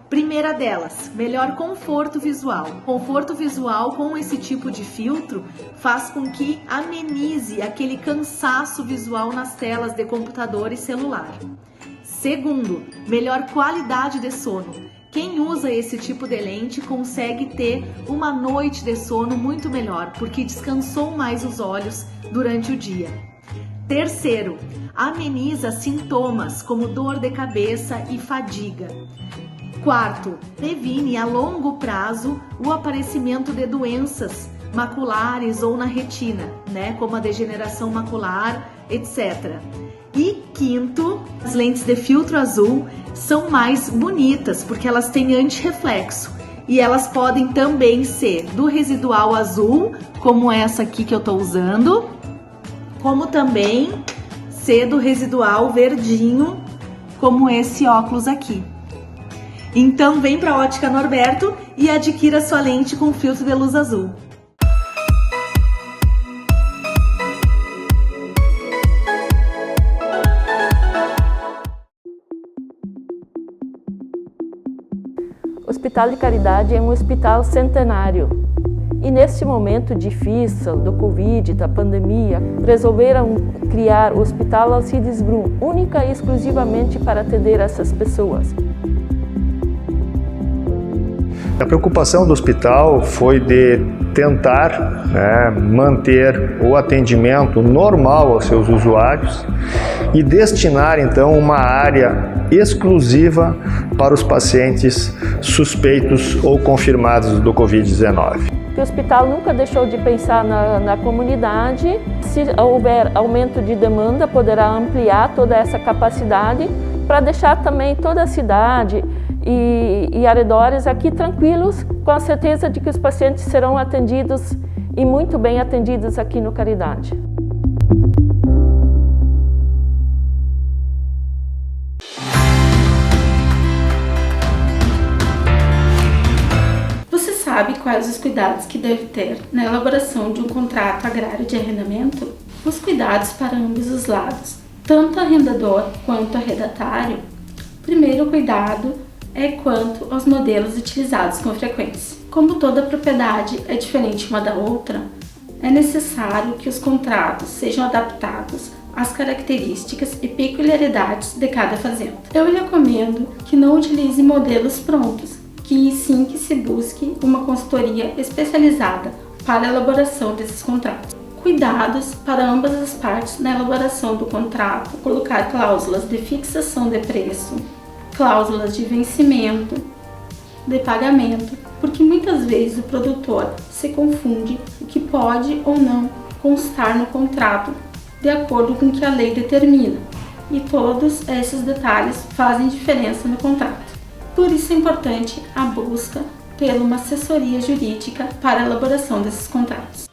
[SPEAKER 8] Primeira delas, melhor conforto visual. Conforto visual com esse tipo de filtro faz com que amenize aquele cansaço visual nas telas de computador e celular. Segundo, melhor qualidade de sono. Quem usa esse tipo de lente consegue ter uma noite de sono muito melhor, porque descansou mais os olhos durante o dia. Terceiro, ameniza sintomas como dor de cabeça e fadiga. Quarto, previne a longo prazo o aparecimento de doenças maculares ou na retina, como a degeneração macular, etc. E quinto, as lentes de filtro azul são mais bonitas porque elas têm antirreflexo e elas podem também ser do residual azul, como essa aqui que eu estou usando, como também ser do residual verdinho, como esse óculos aqui. Então vem para a Ótica Norberto e adquira sua lente com filtro de luz azul.
[SPEAKER 4] O Hospital de Caridade é um hospital centenário e neste momento difícil do Covid, da pandemia, resolveram criar o Hospital Alcides Brum, única e exclusivamente para atender essas pessoas.
[SPEAKER 5] A preocupação do hospital foi de tentar manter o atendimento normal aos seus usuários e destinar então uma área exclusiva para os pacientes suspeitos ou confirmados do Covid-19.
[SPEAKER 4] O hospital nunca deixou de pensar na comunidade. Se houver aumento de demanda, poderá ampliar toda essa capacidade para deixar também toda a cidade e arredores aqui tranquilos, com a certeza de que os pacientes serão atendidos e muito bem atendidos aqui no Caridade.
[SPEAKER 16] Você sabe quais os cuidados que deve ter na elaboração de um contrato agrário de arrendamento? Os cuidados para ambos os lados, tanto arrendador quanto arrendatário. Primeiro cuidado é quanto aos modelos utilizados com frequência. Como toda propriedade é diferente uma da outra, é necessário que os contratos sejam adaptados às características e peculiaridades de cada fazenda. Eu recomendo que não utilize modelos prontos, que sim que se busque uma consultoria especializada para a elaboração desses contratos. Cuidados para ambas as partes na elaboração do contrato, colocar cláusulas de fixação de preço, cláusulas de vencimento, de pagamento, porque muitas vezes o produtor se confunde o que pode ou não constar no contrato de acordo com o que a lei determina, e todos esses detalhes fazem diferença no contrato. Por isso é importante a busca por uma assessoria jurídica para a elaboração desses contratos.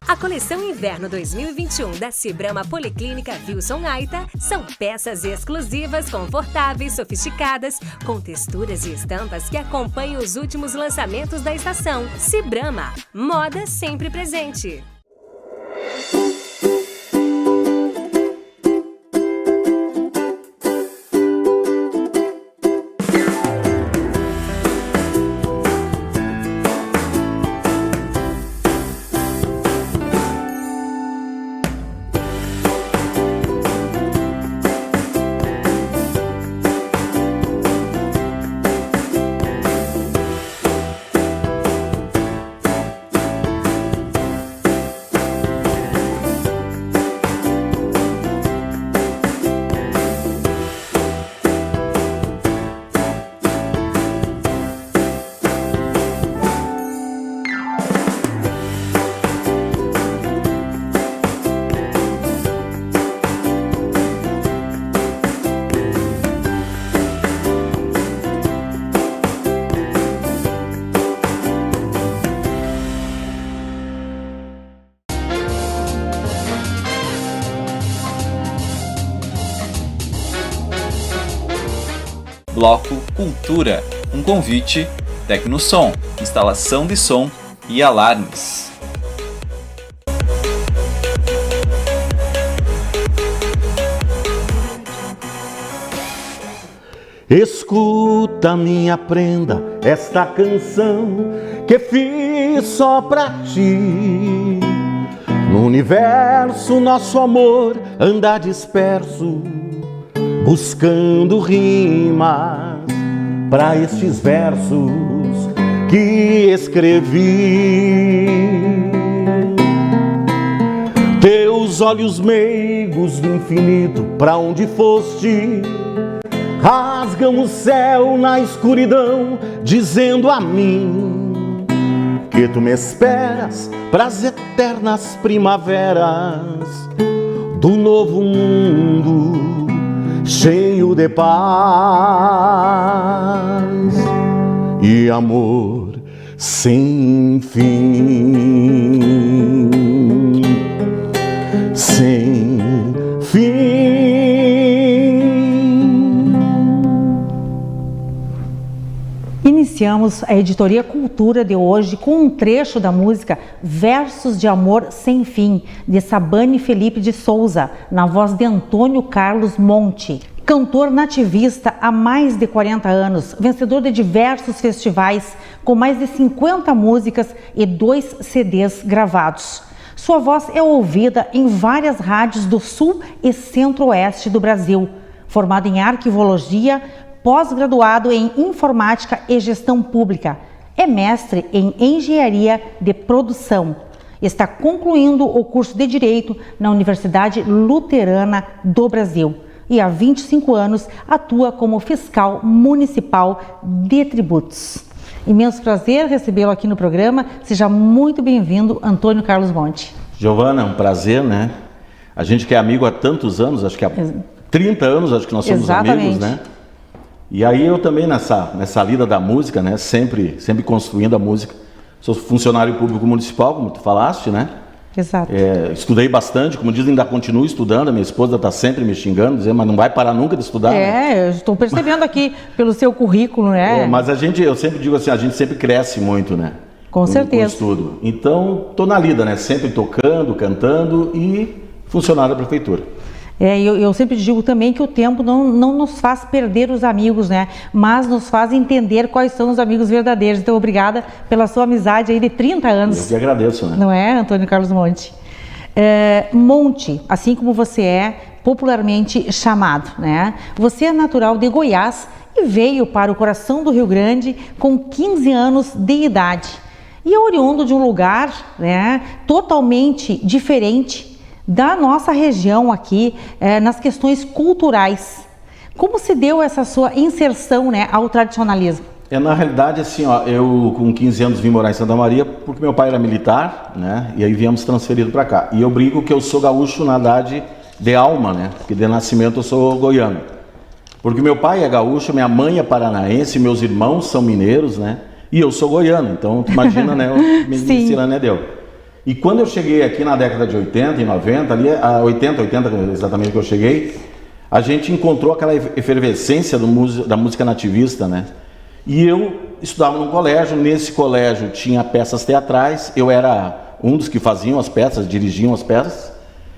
[SPEAKER 17] A coleção Inverno 2021 da Cibrama Policlínica Wilson Aita são peças exclusivas, confortáveis, sofisticadas, com texturas e estampas que acompanham os últimos lançamentos da estação. Cibrama, moda sempre presente.
[SPEAKER 1] Bloco Cultura, um convite, Tecnosom, instalação de som e alarmes.
[SPEAKER 18] Escuta, minha prenda, esta canção que fiz só pra ti. No universo nosso amor anda disperso, buscando rimas para estes versos que escrevi. Teus olhos meigos do infinito, pra onde foste, rasgam o céu na escuridão, dizendo a mim que tu me esperas pras eternas primaveras do novo mundo cheio de paz e amor sem fim, sem fim.
[SPEAKER 2] Iniciamos a editoria Cultura de hoje com um trecho da música Versos de Amor Sem Fim, de Sabane Felipe de Souza, na voz de Antônio Carlos Monte. Cantor nativista há mais de 40 anos, vencedor de diversos festivais, com mais de 50 músicas e 2 CDs gravados. Sua voz é ouvida em várias rádios do sul e centro-oeste do Brasil. Formado em arquivologia, pós-graduado em Informática e Gestão Pública. É mestre em Engenharia de Produção. Está concluindo o curso de Direito na Universidade Luterana do Brasil. E há 25 anos atua como fiscal municipal de tributos. Imenso prazer recebê-lo aqui no programa. Seja muito bem-vindo, Antônio Carlos Monte.
[SPEAKER 18] Giovana, é um prazer, né? A gente que é amigo há tantos anos, acho que há 30 anos, acho que nós somos amigos, né? E aí eu também nessa lida da música, né, sempre construindo a música. Sou funcionário público municipal, como tu falaste, né?
[SPEAKER 2] Exato.
[SPEAKER 18] Estudei bastante, como dizem, ainda continuo estudando. A minha esposa está sempre me xingando, dizendo, mas não vai parar nunca de estudar.
[SPEAKER 2] Eu estou percebendo aqui pelo seu currículo, né?
[SPEAKER 18] Mas eu sempre digo assim, a gente sempre cresce muito, né?
[SPEAKER 2] Com certeza.
[SPEAKER 18] Com estudo. Então, estou na lida, né? Sempre tocando, cantando e funcionário da prefeitura.
[SPEAKER 2] Eu sempre digo também que o tempo não nos faz perder os amigos, né? Mas nos faz entender quais são os amigos verdadeiros. Então, obrigada pela sua amizade aí de 30 anos.
[SPEAKER 18] Eu que agradeço, né?
[SPEAKER 2] Não é, Antônio Carlos Monte? Monte, assim como você é popularmente chamado, né? Você é natural de Goiás e veio para o coração do Rio Grande com 15 anos de idade. E é oriundo de um lugar, né, totalmente diferente da nossa região aqui, nas questões culturais. Como se deu essa sua inserção, né, ao tradicionalismo?
[SPEAKER 18] Na realidade, assim, ó, eu com 15 anos vim morar em Santa Maria porque meu pai era militar, né, e aí viemos transferido para cá. E eu brinco que eu sou gaúcho na verdade de alma, né, porque de nascimento eu sou goiano. Porque meu pai é gaúcho, minha mãe é paranaense, meus irmãos são mineiros, né, e eu sou goiano, então tu imagina, né, o menino né, deu. E quando eu cheguei aqui na década de 80 e 90, ali, 80 exatamente que eu cheguei, a gente encontrou aquela efervescência da música nativista, né? E eu estudava num colégio, nesse colégio tinha peças teatrais, eu era um dos que faziam as peças, dirigiam as peças,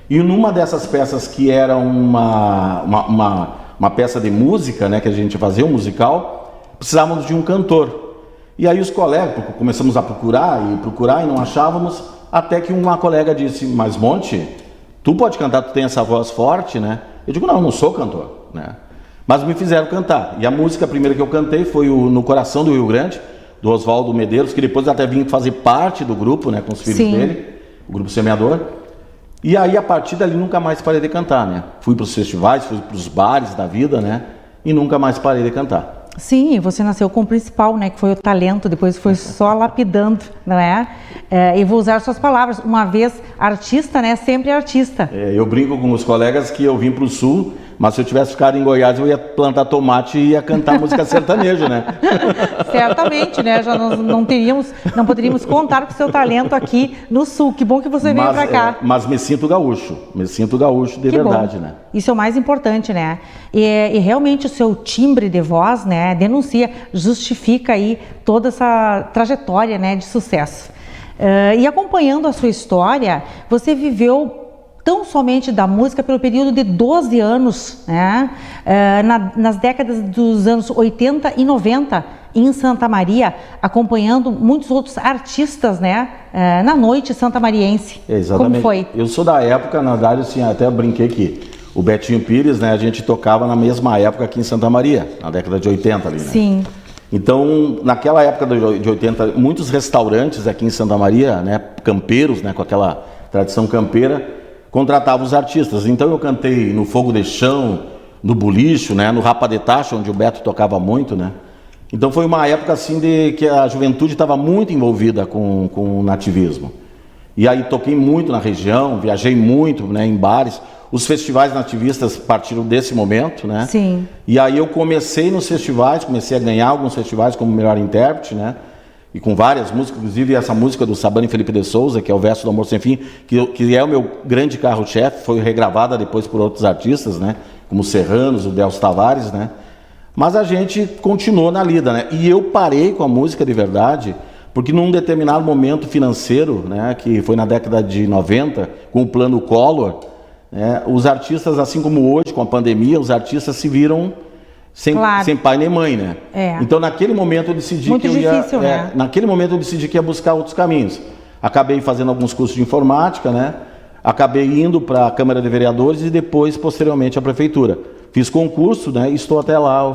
[SPEAKER 18] e numa dessas peças que era uma peça de música, né, que a gente fazia, um musical, precisávamos de um cantor. E aí os colegas, começamos a procurar e não achávamos. Até que uma colega disse, mas Monte, tu pode cantar, tu tem essa voz forte, né? Eu digo, não sou cantor, né? Mas me fizeram cantar. E a música primeira que eu cantei foi No Coração do Rio Grande, do Oswaldo Medeiros, que depois até vim fazer parte do grupo, né? Com os filhos dele, o Grupo Semeador. E aí, a partir dali, nunca mais parei de cantar, né? Fui para os festivais, fui para os bares da vida, né? E nunca mais parei de cantar.
[SPEAKER 2] Sim, você nasceu com o principal, né, que foi o talento, depois foi só lapidando, não é? E vou usar suas palavras, uma vez artista, né, sempre artista.
[SPEAKER 18] Eu brinco com os colegas que eu vim para o Sul Mas se eu tivesse ficado em Goiás, eu ia plantar tomate e ia cantar música sertaneja, né?
[SPEAKER 2] Certamente, né? Já não poderíamos contar com o seu talento aqui no Sul. Que bom que você veio para cá.
[SPEAKER 18] Mas me sinto gaúcho de verdade, né?
[SPEAKER 2] Isso é o mais importante, né? E realmente o seu timbre de voz, né, denuncia, justifica aí toda essa trajetória, né, de sucesso. E acompanhando a sua história, você viveu tão somente da música pelo período de 12 anos, né? Nas décadas dos anos 80 e 90, em Santa Maria, acompanhando muitos outros artistas, né? Na noite santamariense.
[SPEAKER 18] Exatamente.
[SPEAKER 2] Como foi?
[SPEAKER 18] Eu sou da época, na verdade, assim, até brinquei que o Betinho Pires, né? A gente tocava na mesma época aqui em Santa Maria, na década de 80 ali, né?
[SPEAKER 2] Sim.
[SPEAKER 18] Então, naquela época de 80, muitos restaurantes aqui em Santa Maria, né? Campeiros, né? Com aquela tradição campeira, contratava os artistas. Então eu cantei no Fogo de Chão, no Bulicho, né, no Rapa de Taxa, onde o Beto tocava muito, né. Então foi uma época assim de que a juventude estava muito envolvida com o nativismo. E aí toquei muito na região, viajei muito, né, em bares. Os festivais nativistas partiram desse momento, né.
[SPEAKER 2] Sim.
[SPEAKER 18] E aí eu comecei nos festivais, comecei a ganhar alguns festivais como melhor intérprete, né. E com várias músicas, inclusive essa música do Sabane Felipe de Souza, que é o Verso do Amor Sem Fim, que é o meu grande carro-chefe, foi regravada depois por outros artistas, né? Como Serranos, o Delcio Tavares, né? Mas a gente continuou na lida, né? E eu parei com a música de verdade, porque num determinado momento financeiro, né? Que foi na década de 90, com o plano Collor, né? Os artistas, assim como hoje, com a pandemia, os artistas se viram sem pai nem mãe, né? Então naquele momento eu decidi naquele momento eu decidi que ia buscar outros caminhos. Acabei fazendo alguns cursos de informática, né? Acabei indo para a Câmara de Vereadores e depois, posteriormente, a Prefeitura. Fiz concurso, né? E estou até lá,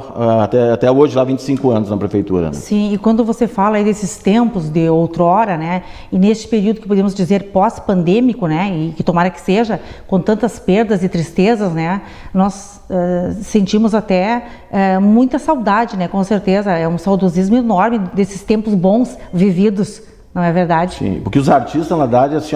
[SPEAKER 18] até hoje, lá 25 anos na Prefeitura. Né?
[SPEAKER 2] Sim, e quando você fala aí desses tempos de outrora, né? E neste período que podemos dizer pós-pandêmico, né? E que tomara que seja, com tantas perdas e tristezas, né? Nós sentimos até muita saudade, né? Com certeza, é um saudosismo enorme desses tempos bons vividos, não é verdade?
[SPEAKER 18] Sim, porque os artistas, na verdade, assim,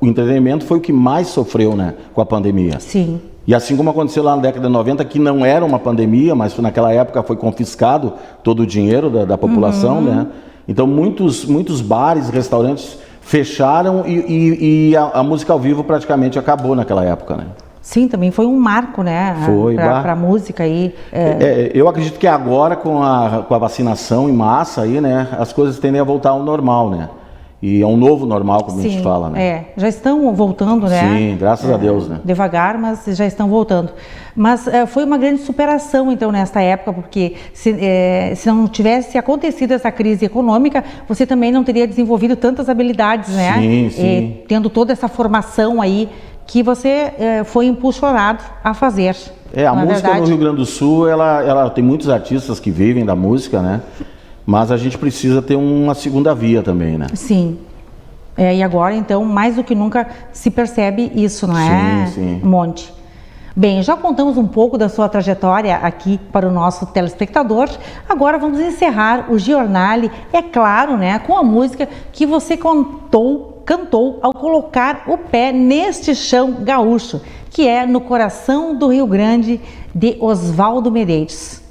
[SPEAKER 18] o entretenimento foi o que mais sofreu, né? Com a pandemia.
[SPEAKER 2] Sim.
[SPEAKER 18] E assim como aconteceu lá na década de 90, que não era uma pandemia, mas naquela época foi confiscado todo o dinheiro da população, né? Então muitos bares, restaurantes fecharam e a música ao vivo praticamente acabou naquela época, né?
[SPEAKER 2] Sim, também foi um marco, né? Para a música aí.
[SPEAKER 18] Eu acredito que agora com a vacinação em massa aí, né? As coisas tendem a voltar ao normal, né? E é um novo normal, como a gente fala, né?
[SPEAKER 2] Já estão voltando, né?
[SPEAKER 18] Sim, graças a Deus, né?
[SPEAKER 2] Devagar, mas já estão voltando. Mas foi uma grande superação, então, nesta época, porque se não tivesse acontecido essa crise econômica, você também não teria desenvolvido tantas habilidades, né?
[SPEAKER 18] Sim, sim.
[SPEAKER 2] Tendo toda essa formação aí que você foi impulsionado a fazer.
[SPEAKER 18] A música no Rio Grande do Sul, ela tem muitos artistas que vivem da música, né? Mas a gente precisa ter uma segunda via também, né?
[SPEAKER 2] Sim. E agora, então, mais do que nunca se percebe isso, não é?
[SPEAKER 18] Sim.
[SPEAKER 2] Monte. Bem, já contamos um pouco da sua trajetória aqui para o nosso telespectador. Agora vamos encerrar o Giornale, é claro, né? Com a música que você cantou ao colocar o pé neste chão gaúcho, que é No Coração do Rio Grande, de Oswaldo Medeiros.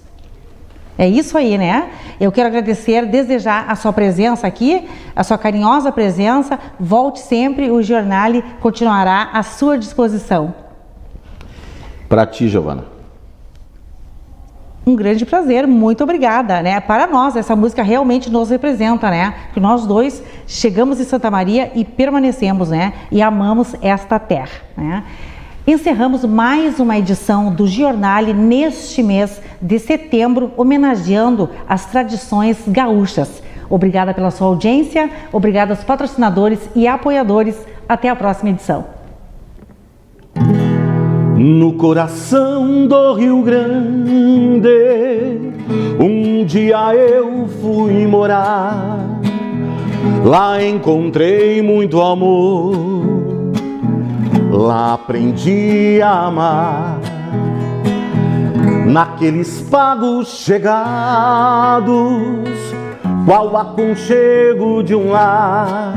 [SPEAKER 2] É isso aí, né? Eu quero agradecer, desejar a sua presença aqui, a sua carinhosa presença. Volte sempre, o Giornale continuará à sua disposição.
[SPEAKER 18] Para ti, Giovana.
[SPEAKER 2] Um grande prazer, muito obrigada, né? Para nós, essa música realmente nos representa, né? Que nós dois chegamos em Santa Maria e permanecemos, né? E amamos esta terra, né? Encerramos mais uma edição do Giornale neste mês de setembro, homenageando as tradições gaúchas. Obrigada pela sua audiência, obrigada aos patrocinadores e apoiadores. Até a próxima edição.
[SPEAKER 18] No coração do Rio Grande, um dia eu fui morar. Lá encontrei muito amor. Lá aprendi a amar, naqueles pagos chegados, qual aconchego de um lar,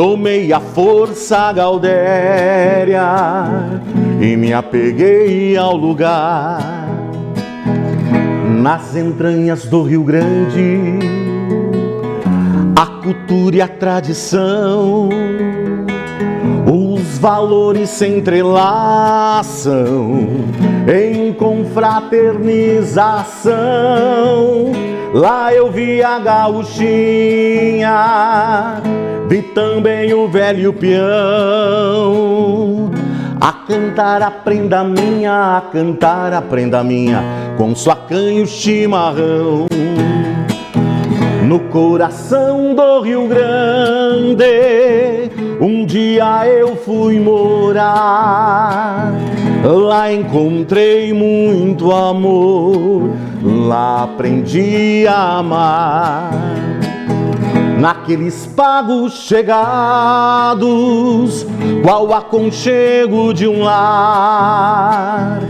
[SPEAKER 18] domei a força Gaudéria e me apeguei ao lugar. Nas entranhas do Rio Grande, a cultura e a tradição, os valores se entrelaçam em confraternização. Lá eu vi a gauchinha, vi também o velho peão. A cantar a prenda minha, a cantar a prenda minha, com sua canha e o chimarrão. No coração do Rio Grande, um dia eu fui morar. Lá encontrei muito amor, lá aprendi a amar. Naqueles pagos chegados, qual aconchego de um lar,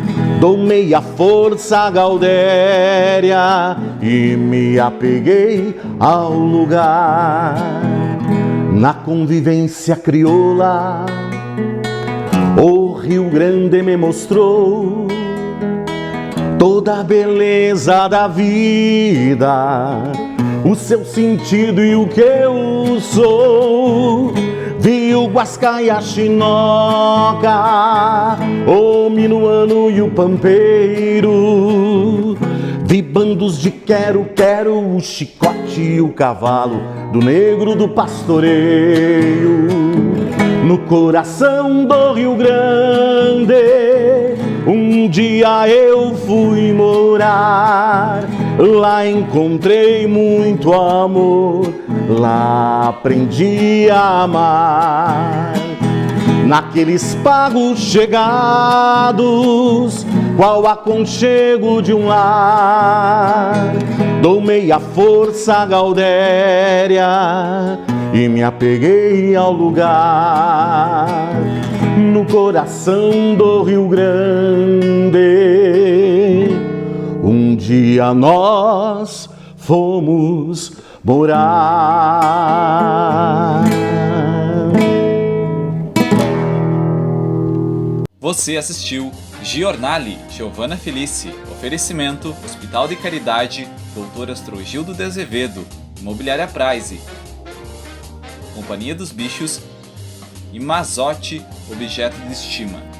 [SPEAKER 18] domei a força Gaudéria e me apeguei ao lugar. Na convivência crioula, o Rio Grande me mostrou toda a beleza da vida, o seu sentido e o que eu sou. Vi o Guasca e a Chinoca, o minuano e o pampeiro. Vi bandos de quero-quero, o chicote e o cavalo, do negro do pastoreio. No coração do Rio Grande, um dia eu fui morar. Lá encontrei muito amor, lá aprendi a amar. Naqueles pagos chegados, qual aconchego de um lar, domei a força Gaudéria e me apeguei ao lugar. No coração do Rio Grande, um dia nós fomos morar.
[SPEAKER 1] Você assistiu Giornale, Giovana Felice, oferecimento Hospital de Caridade, Dr. Astrogildo de Azevedo, Imobiliária Prize, Companhia dos Bichos e Mazotti, Objeto de Estima.